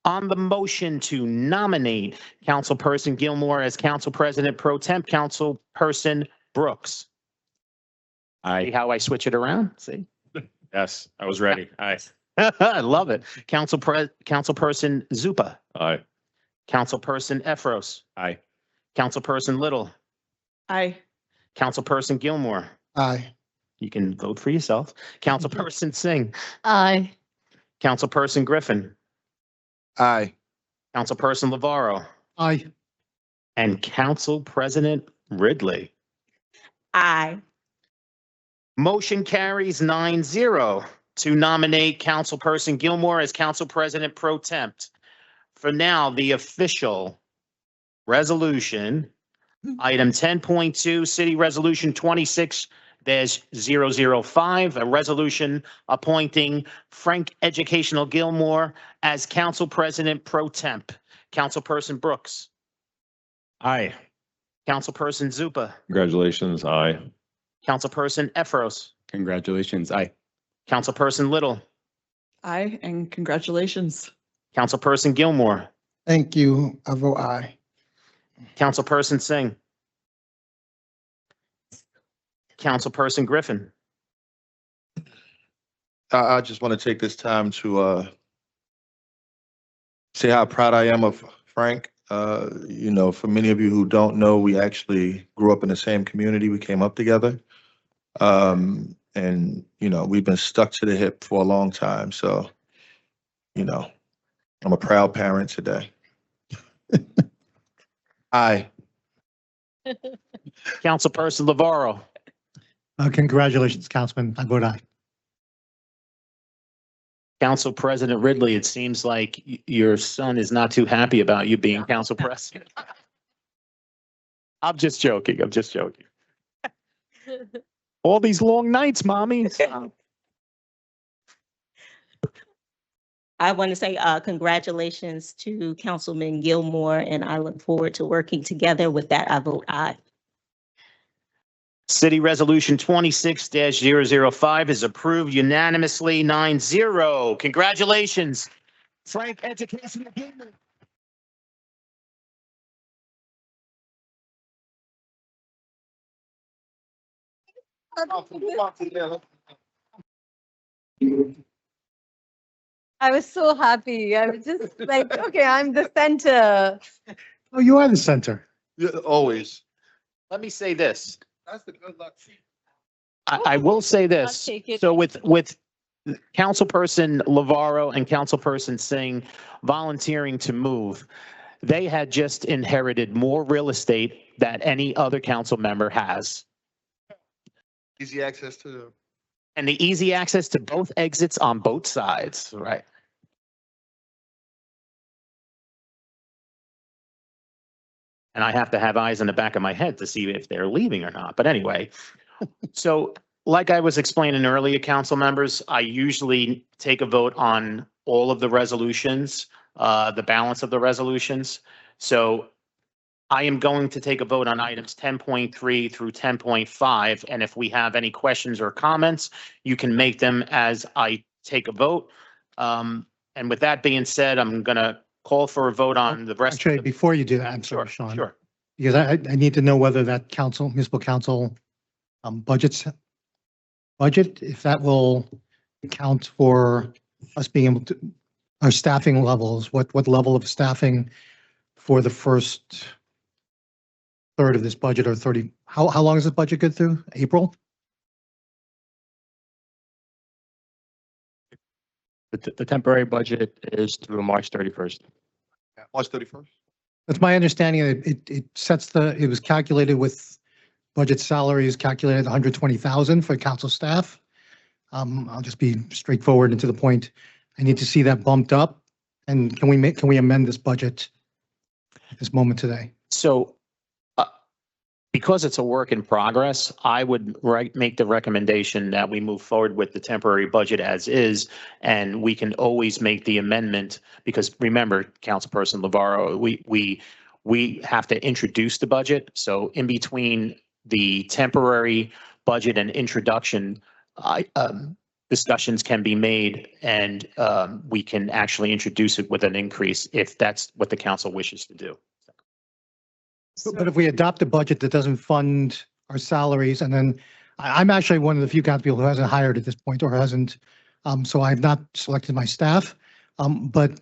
On the motion to nominate Councilperson Gilmore as council president pro temp, Councilperson Brooks. See Aye. how I switch it around? See? Yes, I was ready. Aye. I love it. Councilperson Zupa. Aye. Councilperson Efros. Aye. Councilperson Little. Aye. Councilperson Gilmore. Aye. You can vote for yourself. Councilperson Singh. Aye. Councilperson Griffin. Aye. Councilperson Lavaro. Aye. And Council President Ridley. Aye. Motion carries 9-0 to nominate Councilperson Gilmore as council president pro temp. For now, the official resolution, item 10.2, City Resolution 26-005, a resolution appointing Frank Educational Gilmore as council president pro temp. Councilperson Brooks. Aye. Councilperson Zupa. Congratulations. Aye. Councilperson Efros. Congratulations. Aye. Councilperson Little. Aye, and congratulations. Councilperson Gilmore. Thank you. I vote aye. Councilperson Singh. Councilperson Griffin. I just want to take this time to say how proud I am of Frank. You know, for many of you who don't know, we actually grew up in the same community. We came up together. And, you know, we've been stuck to the hip for a long time. So, you know, I'm a proud parent today. Aye. Councilperson Lavaro. Congratulations, Councilman. I vote aye. Council President Ridley, it seems like your son is not too happy about you being council president. I'm just joking. I'm just joking. All these long nights, mommy. I want to say congratulations to Councilman Gilmore, and I look forward to working together. With that, I vote aye. City Resolution 26-005 is approved unanimously 9-0. Congratulations, Frank Educational Gilmore. I was so happy. I was just like, okay, I'm the center. Oh, you are the center. Yeah, always. Let me say this. That's the good luck. I will say this. take it. So with Councilperson Lavaro and Councilperson Singh volunteering to move, they had just inherited more real estate that any other council member has. Easy access to the. And the easy access to both exits on both sides, right? And I have to have eyes in the back of my head to see if they're leaving or not. But anyway, so like I was explaining earlier, council members, I usually take a vote on all of the resolutions, the balance of the resolutions. So I am going to take a vote on items 10.3 through 10.5. And if we have any questions or comments, you can make them as I take a vote. And with that being said, I'm going to call for a vote on the rest. Actually, before you do that, I'm Sure, sorry, Sean. sure. Because I need to know whether that municipal council budgets budget, if that will account for us being able to, our staffing levels, what level of staffing for the first third of this budget, or 30, how long is this budget good through? April? The temporary budget is through March 31st. March 31st? That's my understanding. It sets it was calculated with budget salaries calculated 120,000 for council staff. I'll just be straightforward and to the point. I need to see that bumped up. And can we amend this budget at this moment today? So because it's a work in progress, I would make the recommendation that we move forward with the temporary budget as is, and we can always make the amendment, because remember, Councilperson Navarro, we have to introduce the budget. So in between the temporary budget and introduction, discussions can be made, and we can actually introduce it with an increase if that's what the council wishes to do. But if we adopt a budget that doesn't fund our salaries, and then I'm actually one of the few council people who hasn't hired at this point, or hasn't, so I've not selected my staff, but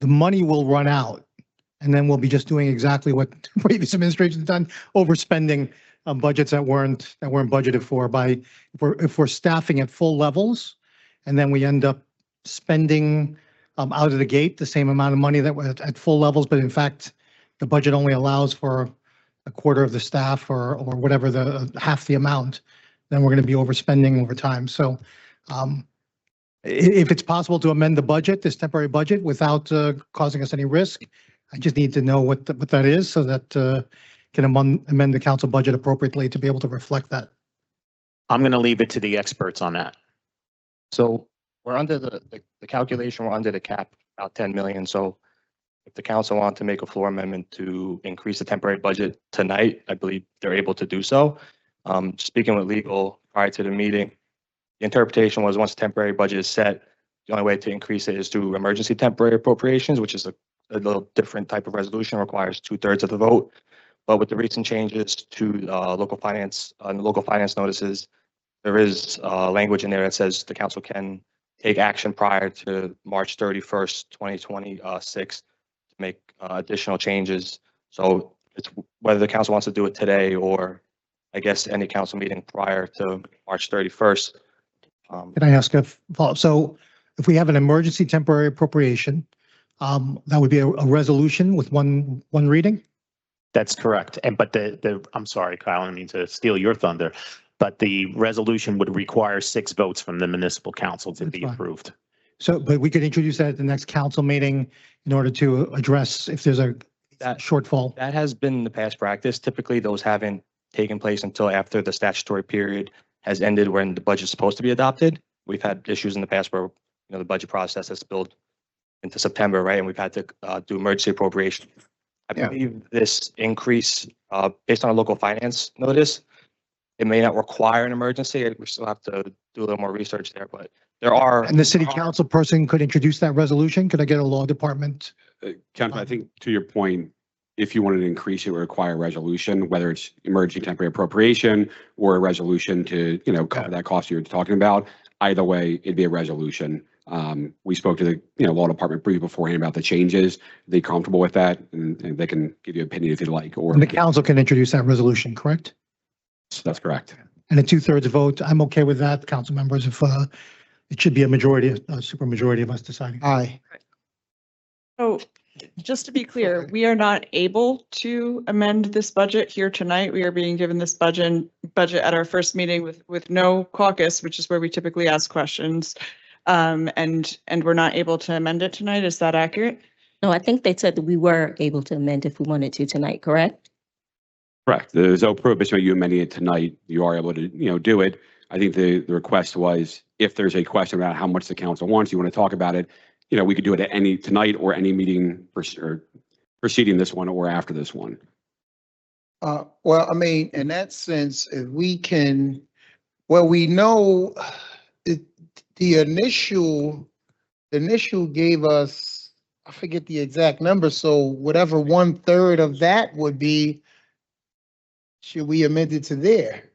the money will run out, and then we'll be just doing exactly what previous administrations done, overspending budgets that weren't budgeted for. If we're staffing at full levels, and then we end up spending out of the gate the same amount of money that we're at full levels, but in fact, the budget only allows for a quarter of the staff, or whatever, the half the amount, then we're going to be overspending over time. So if it's possible to amend the budget, this temporary budget, without causing us any risk, I just need to know what that is, so that can amend the council budget appropriately to be able to reflect that. I'm going to leave it to the experts on that. So we're under the calculation, we're under the cap, about 10 million. So if the council wanted to make a floor amendment to increase the temporary budget tonight, I believe they're able to do so. Speaking with legal prior to the meeting, the interpretation was once the temporary budget is set, the only way to increase it is through emergency temporary appropriations, which is a little different type of resolution, requires 2/3 of the vote. But with the recent changes to local finance notices, there is language in there that says the council can take action prior to March 31st, 2026 to make additional changes. So it's whether the council wants to do it today, or I guess any council meeting prior to March 31st. Can I ask a follow-up? So if we have an emergency temporary appropriation, that would be a resolution with one reading? That's correct. But I'm sorry, Kyle, I don't mean to steal your thunder, but the resolution would require 6 votes from the municipal council to be approved. So, but we could introduce that at the next council meeting in order to address if there's a shortfall. That has been the past practice. Typically, those haven't taken place until after the statutory period has ended when the budget is supposed to be adopted. We've had issues in the past where the budget process has spilled into September, right? And we've had to do emergency appropriation. I believe this increase, based on a local finance notice, it may not require an emergency. We still have to do a little more research there, but there are. And the city council person could introduce that resolution? Could I get a law department? Council, I think to your point, if you wanted to increase it, would require a resolution, whether it's emergency temporary appropriation or a resolution to, cover that cost you're talking about. Either way, it'd be a resolution. We spoke to the, law department briefly beforehand about the changes. They comfortable with that, and they can give you an opinion if you'd like, or. And the council can introduce that resolution, correct? That's correct. And a 2/3 vote, I'm okay with that, council members, if it should be a majority, a super majority of us deciding. Aye. So just to be clear, we are not able to amend this budget here tonight. We are being given this budget at our first meeting with no caucus, which is where we typically ask questions. And we're not able to amend it tonight. Is that accurate? No, I think they said that we were able to amend if we wanted to tonight, correct? Correct. There's no prohibition of you amending it tonight. You are able to, do it. I think the request was, if there's a question about how much the council wants, you want to talk about it, we could do it at any tonight or any meeting preceding this one or after this one. Well, I mean, in that sense, if we can, well, we know the initial gave us, I forget the exact number, so whatever 1/3 of that would be, should we amend it to there?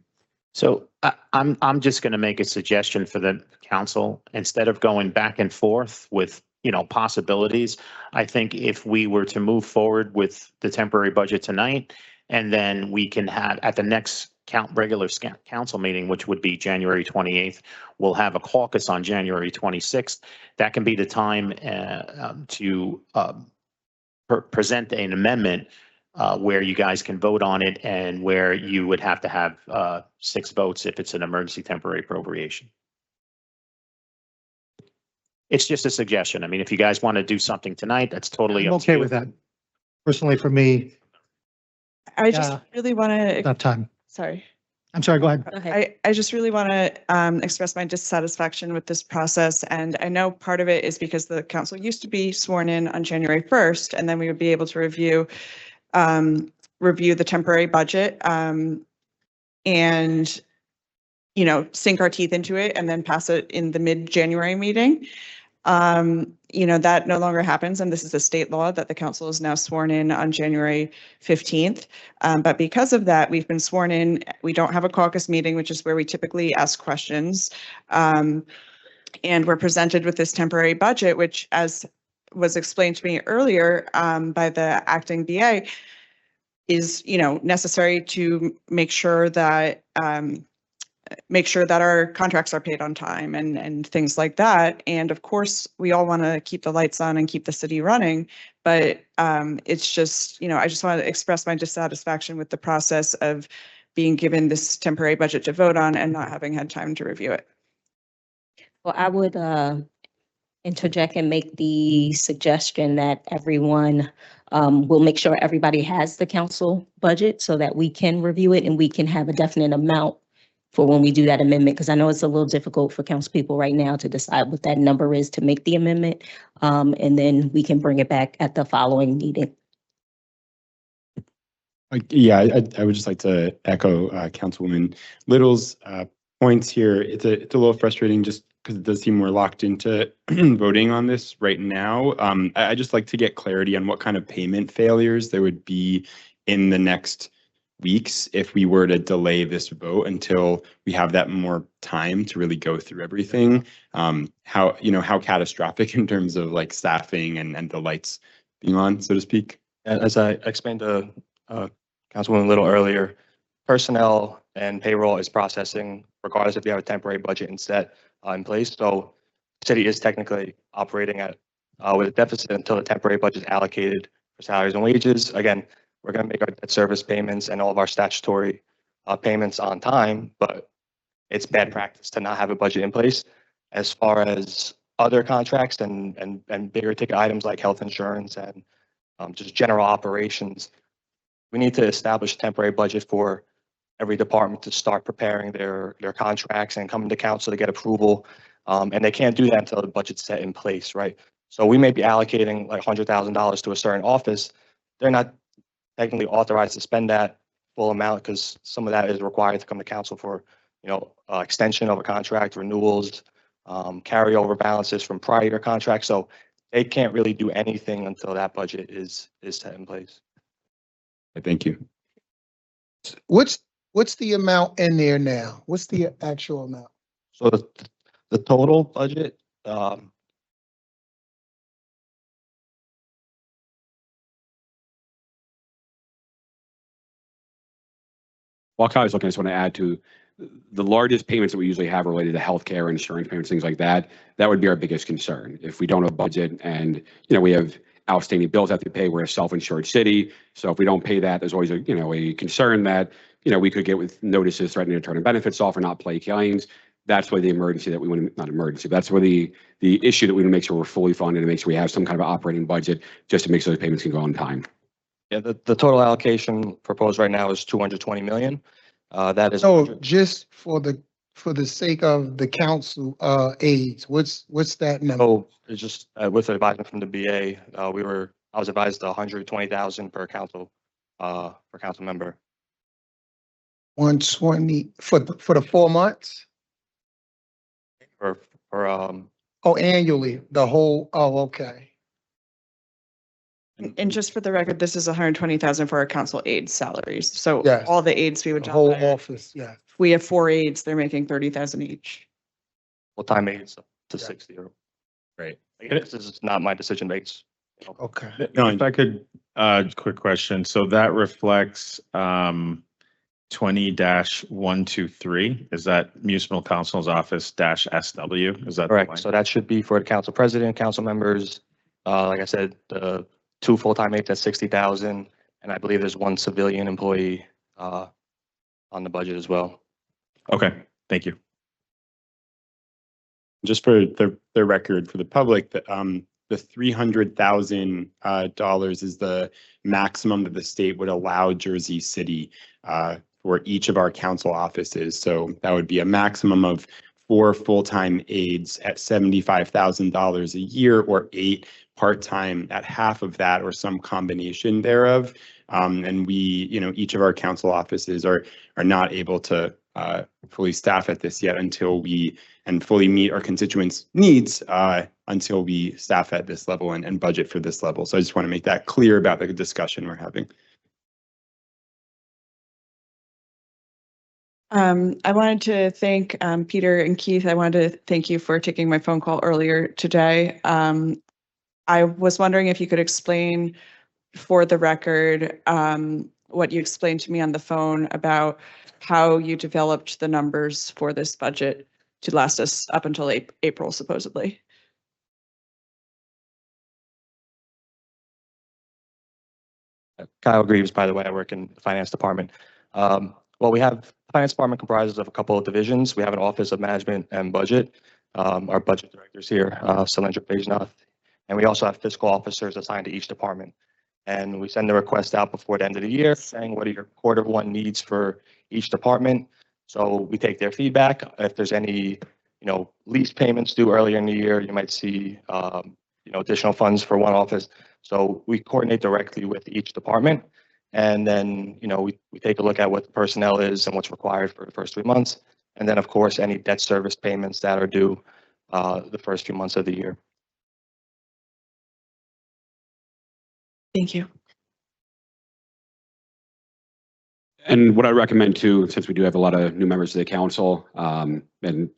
So I'm just going to make a suggestion for the council. Instead of going back and forth with, possibilities, I think if we were to move forward with the temporary budget tonight, and then we can have at the next regular council meeting, which would be January 28th, we'll have a caucus on January 26th. That can be the time to present an amendment where you guys can vote on it and where you would have to have 6 votes if it's an emergency temporary appropriation. It's just a suggestion. I mean, if you guys want to do something tonight, that's totally I'm up to okay you. with that. Personally, for me, I just Yeah. really want to, not time. sorry. I'm sorry, go ahead. I just really want to express my dissatisfaction with this process. And I know part of it is because the council used to be sworn in on January 1st, and then we would be able to review the temporary budget and, sink our teeth into it and then pass it in the mid-January meeting. That no longer happens, and this is a state law that the council is now sworn in on January 15th. But because of that, we've been sworn in. We don't have a caucus meeting, which is where we typically ask questions. And we're presented with this temporary budget, which, as was explained to me earlier by the acting BA, is necessary to make sure that our contracts are paid on time and things like that. And of course, we all want to keep the lights on and keep the city running. But it's just, I just want to express my dissatisfaction with the process of being given this temporary budget to vote on and not having had time to review it. Well, I would interject and make the suggestion that everyone will make sure everybody has the council budget so that we can review it and we can have a definite amount for when we do that amendment, because I know it's a little difficult for council people right now to decide what that number is to make the amendment. And then we can bring it back at the following meeting. Yeah, I would just like to echo Councilwoman Little's points here. It's a little frustrating just because it does seem we're locked into voting on this right now. I just like to get clarity on what kind of payment failures there would be in the next weeks if we were to delay this vote until we have that more time to really go through everything. How catastrophic in terms of like staffing and the lights being on, so to speak. As I explained to Councilwoman Little earlier, personnel and payroll is processing regardless if you have a temporary budget instead in place. So the city is technically operating at with a deficit until the temporary budget is allocated for salaries and wages. Again, we're going to make our debt service payments and all of our statutory payments on time, but it's bad practice to not have a budget in place. As far as other contracts and bigger ticket items like health insurance and just general operations, we need to establish a temporary budget for every department to start preparing their contracts and coming to council to get approval. And they can't do that until the budget's set in place, right? So we may be allocating like $100,000 to a certain office. They're not technically authorized to spend that full amount because some of that is required to come to council for, extension of a contract, renewals, carryover balances from prior contracts. So they can't really do anything until that budget is set in place. Thank you. What's the amount in there now? What's the actual amount? So the total budget, While Kylie's looking, I just want to add to the largest payments that we usually have related to healthcare, insurance payments, things like that. That would be our biggest concern. If we don't have a budget and, we have outstanding bills that to pay, we're a self-insured city. So if we don't pay that, there's always a concern that, we could get with notices threatening to turn benefits off or not pay claims. That's where the emergency that we want to, not emergency, that's where the issue that we want to make sure we're fully funded and make sure we have some kind of operating budget just to make sure those payments can go on time. yeah, the total allocation proposed right now is 220 million. That is No, just for the sake of the council aides, what's that number? so it's just with the advisement from the BA, I was advised 120,000 per council member. 120 for the 4 months? For Oh, annually, the whole, okay. And just for the record, this is 120,000 for our council aides salaries. So Yes. all the aides we would. The whole hire. office, yeah. we have 4 aides, they're making 30,000 each. Full-time aides up to 60. Right. Again, this is not my decision makes. Okay. No, if I could, quick question. So that reflects 20-123. Is that Municipal Council's Office -SW? Is that the line? Correct. So that should be for the council president, council members. Like I said, the 2 full-time aides at 60,000, and I believe there's 1 civilian employee on the budget as well. Okay, thank you. Just for the record, for the public, the $300,000 is the maximum that the state would allow Jersey City for each of our council offices. So that would be a maximum of 4 full-time aides at $75,000 a year, or 8 part-time at half of that, or some combination thereof. And we, each of our council offices are not able to fully staff at this yet until we fully meet our constituents' needs until we staff at this level and budget for this level. So I just want to make that clear about the discussion we're having. I wanted to thank Peter and Keith. I wanted to thank you for taking my phone call earlier today. I was wondering if you could explain for the record what you explained to me on the phone about how you developed the numbers for this budget to last us up until April, supposedly. Kyle Greaves, by the way, I work in the finance department. Well, we have, the finance department comprises of a couple of divisions. We have an office of management and budget. Our budget directors here, Salendra Pejnath, and we also have fiscal officers assigned to each department. And we send the request out before the end of the year saying what are your Q1 needs for each department. So we take their feedback. If there's any, lease payments due earlier in the year, you might see, additional funds for one office. So we coordinate directly with each department. And then, we take a look at what the personnel is and what's required for the first 3 months. And then, of course, any debt service payments that are due the first few months of the year. Thank you. And what I recommend too, since we do have a lot of new members of the council, and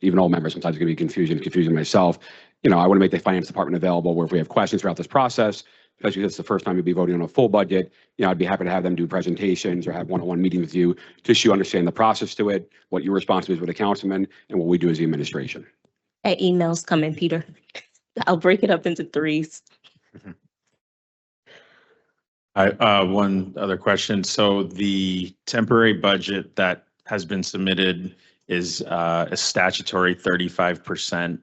even old members, sometimes it can be confusing myself. I want to make the finance department available where if we have questions throughout this process, especially if it's the first time you'll be voting on a full budget, I'd be happy to have them do presentations or have one-on-one meetings with you to so you understand the process to it, what your responsibilities with the councilman, and what we do as the administration. That email's coming, Peter. I'll break it up into 3s. One other question. So the temporary budget that has been submitted is a statutory 35%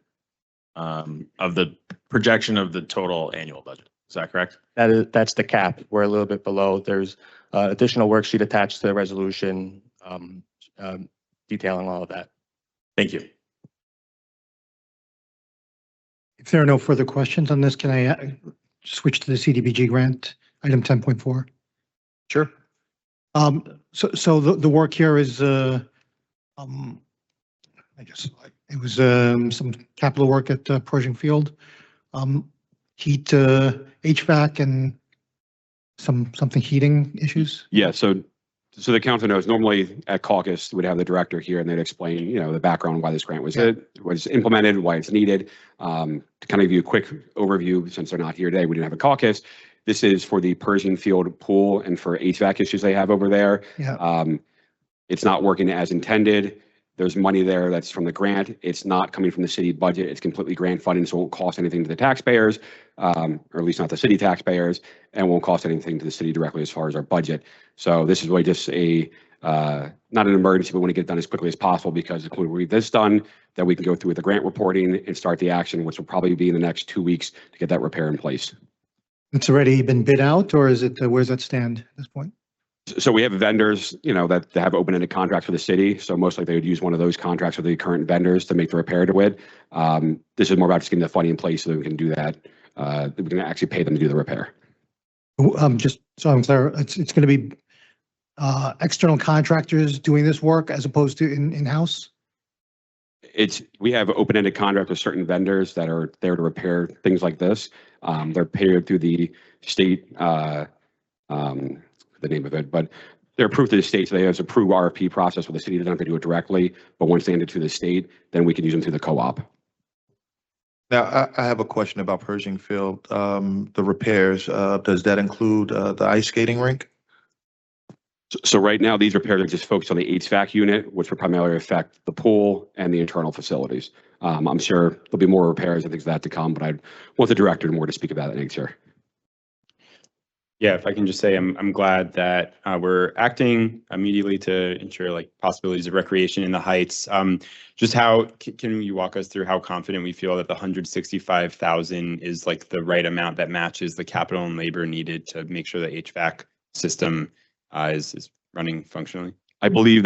of the projection of the total annual budget. Is that correct? That's the cap. We're a little bit below. There's additional worksheet attached to the resolution detailing all of that. Thank you. If there are no further questions on this, can I switch to the CDBG grant, item 10.4? Sure. So the work here is, I guess it was some capital work at Pershing Field, heat, HVAC, and something heating issues. Yeah, so the council knows normally at caucus, we'd have the director here and they'd explain, the background, why this grant was implemented, why it's needed. To kind of give you a quick overview, since they're not here today, we didn't have a caucus. This is for the Pershing Field pool and for HVAC issues they have over there. Yeah. It's not working as intended. There's money there that's from the grant. It's not coming from the city budget. It's completely grant funding, so it won't cost anything to the taxpayers, or at least not the city taxpayers, and won't cost anything to the city directly as far as our budget. So this is really just a, not an emergency, but we want to get it done as quickly as possible because if we get this done, then we can go through with the grant reporting and start the action, which will probably be in the next 2 weeks to get that repair in place. It's already been bid out, or is it, where's that stand at this point? So we have vendors, that have open-ended contracts for the city. So most likely they would use one of those contracts with the current vendors to make the repair to it. This is more about just getting the funding in place so that we can do that. We can actually pay them to do the repair. Just so I'm clear, it's going to be external contractors doing this work as opposed to in-house? We have open-ended contracts with certain vendors that are there to repair things like this. They're paid through the state, the name of it, but they're approved to the state, so they have this approved RFP process where the city doesn't have to do it directly, but once they enter to the state, then we can use them through the co-op. Now, I have a question about Pershing Field, the repairs. Does that include the ice skating rink? So right now, these repairs are just focused on the HVAC unit, which will primarily affect the pool and the internal facilities. I'm sure there'll be more repairs and things like that to come, but I want the director more to speak about that next year. Yeah, if I can just say, I'm glad that we're acting immediately to ensure like possibilities of recreation in the Heights. Just how can you walk us through how confident we feel that the 165,000 is like the right amount that matches the capital and labor needed to make sure the HVAC system is running functionally? I believe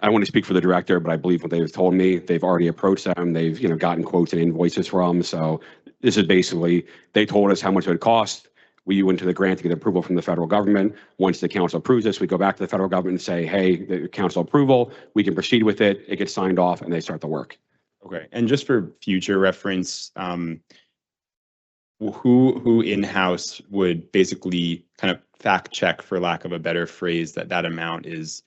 I want to speak for the director, but I believe what they've told me, they've already approached them. They've, gotten quotes and invoices from. So this is basically, they told us how much it would cost. We went to the grant to get approval from the federal government. Once the council approves this, we go back to the federal government and say, hey, the council approval, we can proceed with it. It gets signed off and they start the work. Okay, and just for future reference, who in-house would basically kind of fact check, for lack of a better phrase, that amount is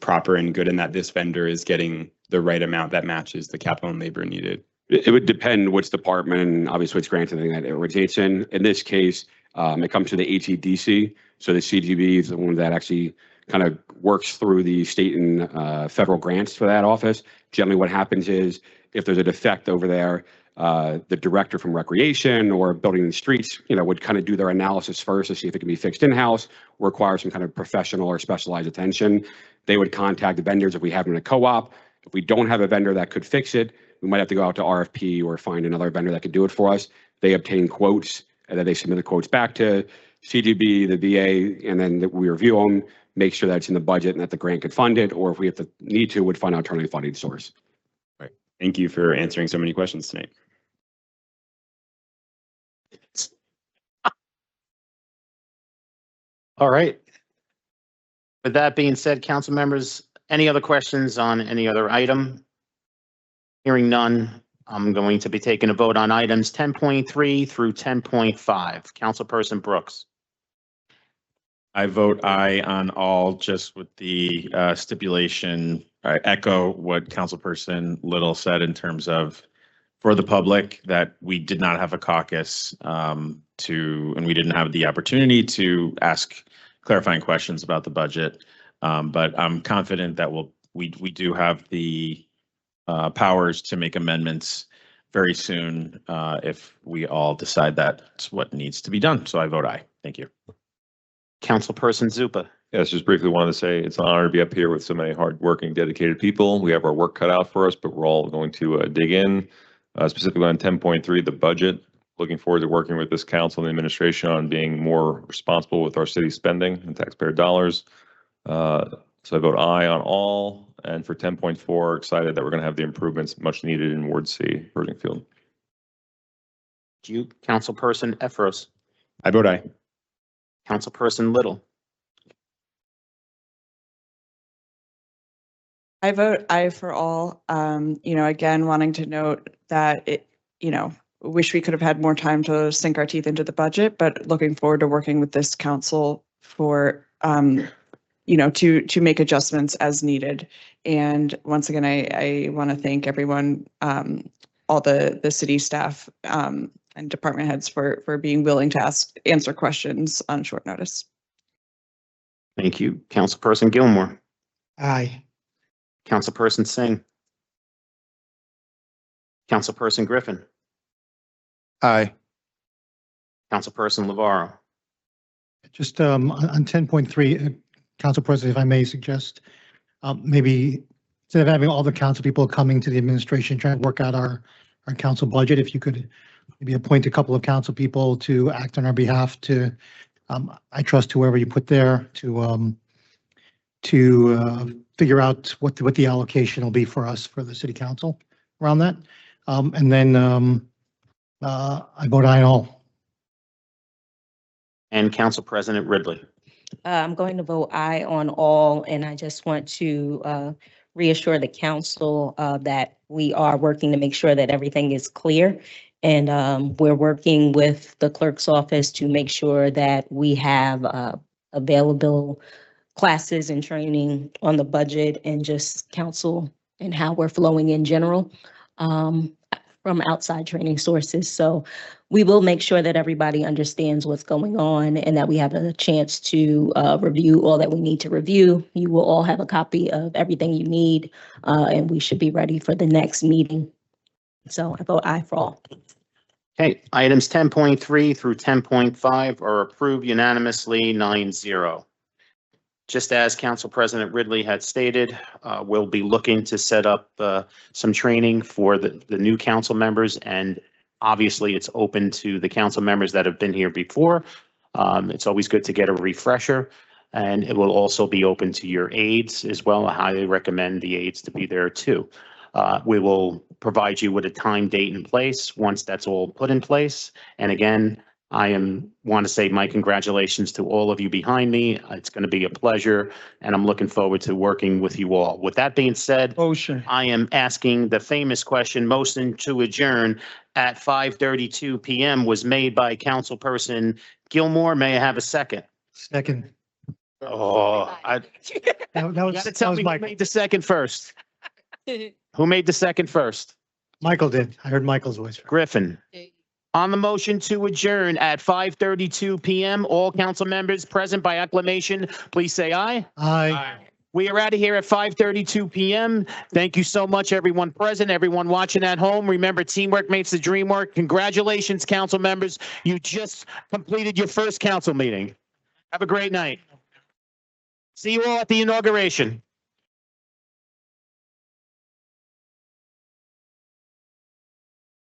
proper and good and that this vendor is getting the right amount that matches the capital and labor needed? It would depend which department and obviously which grant and thing that it originates in. In this case, it comes to the HEDC. So the CGB is the one that actually kind of works through the state and federal grants for that office. Generally, what happens is if there's a defect over there, the director from recreation or building and streets, would kind of do their analysis first to see if it can be fixed in-house or require some kind of professional or specialized attention. They would contact the vendors if we have them in a co-op. If we don't have a vendor that could fix it, we might have to go out to RFP or find another vendor that could do it for us. They obtain quotes and then they submit the quotes back to CGB, the VA, and then we review them, make sure that it's in the budget and that the grant could fund it, or if we have to need to, would find an alternative funding source. Right. Thank you for answering so many questions tonight. All right. With that being said, council members, any other questions on any other item? Hearing none, I'm going to be taking a vote on items 10.3 through 10.5. Councilperson Brooks. I vote aye on all, just with the stipulation. I echo what Councilperson Little said in terms of for the public that we did not have a caucus and we didn't have the opportunity to ask clarifying questions about the budget. But I'm confident that we do have the powers to make amendments very soon if we all decide that's what needs to be done. So I vote aye. Thank you. Councilperson Zupa. Yes, just briefly wanted to say it's an honor to be up here with so many hardworking, dedicated people. We have our work cut out for us, but we're all going to dig in, specifically on 10.3, the budget. Looking forward to working with this council and the administration on being more responsible with our city spending and taxpayer dollars. So I vote aye on all. And for 10.4, excited that we're going to have the improvements much needed in Ward C, Pershing Field. You, Councilperson Efros. I vote aye. Councilperson Little. I vote aye for all. Again, wanting to note that wish we could have had more time to sink our teeth into the budget, but looking forward to working with this council for, to make adjustments as needed. And once again, I want to thank everyone, all the city staff and department heads for being willing to answer questions on short notice. Thank you. Councilperson Gilmore. Aye. Councilperson Singh. Councilperson Griffin. Aye. Councilperson Lavaro. Just on 10.3, Council President, if I may suggest, maybe instead of having all the council people coming to the administration trying to work out our council budget, if you could maybe appoint a couple of council people to act on our behalf to, I trust whoever you put there to figure out what the allocation will be for us for the city council around that. And then I vote aye on all. And Council President Ridley. I'm going to vote aye on all, and I just want to reassure the council that we are working to make sure that everything is clear. And we're working with the clerk's office to make sure that we have available classes and training on the budget and just council and how we're flowing in general from outside training sources. So we will make sure that everybody understands what's going on and that we have a chance to review all that we need to review. You will all have a copy of everything you need, and we should be ready for the next meeting. So I vote aye for all. Okay, items 10.3 through 10.5 are approved unanimously 9-0. Just as Council President Ridley had stated, we'll be looking to set up some training for the new council members, and obviously it's open to the council members that have been here before. It's always good to get a refresher, and it will also be open to your aides as well. I highly recommend the aides to be there too. We will provide you with a time, date, and place once that's all put in place. And again, want to say my congratulations to all of you behind me. It's going to be a pleasure, and I'm looking forward to working with you all. With that being said, I am asking the famous question, motion to adjourn at 5:32 p.m. was made by Councilperson Gilmore. May I have a second? Second. Oh, That was, gotta that tell was me who Michael. made the second first. Who made the second first? Michael did. I heard Michael's voice. Griffin. On the motion to adjourn at 5:32 p.m., all council members present by acclamation, please say aye. Aye. We are out of here at 5:32 p.m. Thank you so much, everyone present, everyone watching at home. Remember, teamwork makes the dream work. Congratulations, council members. You just completed your first council meeting. Have a great night. See you all at the inauguration.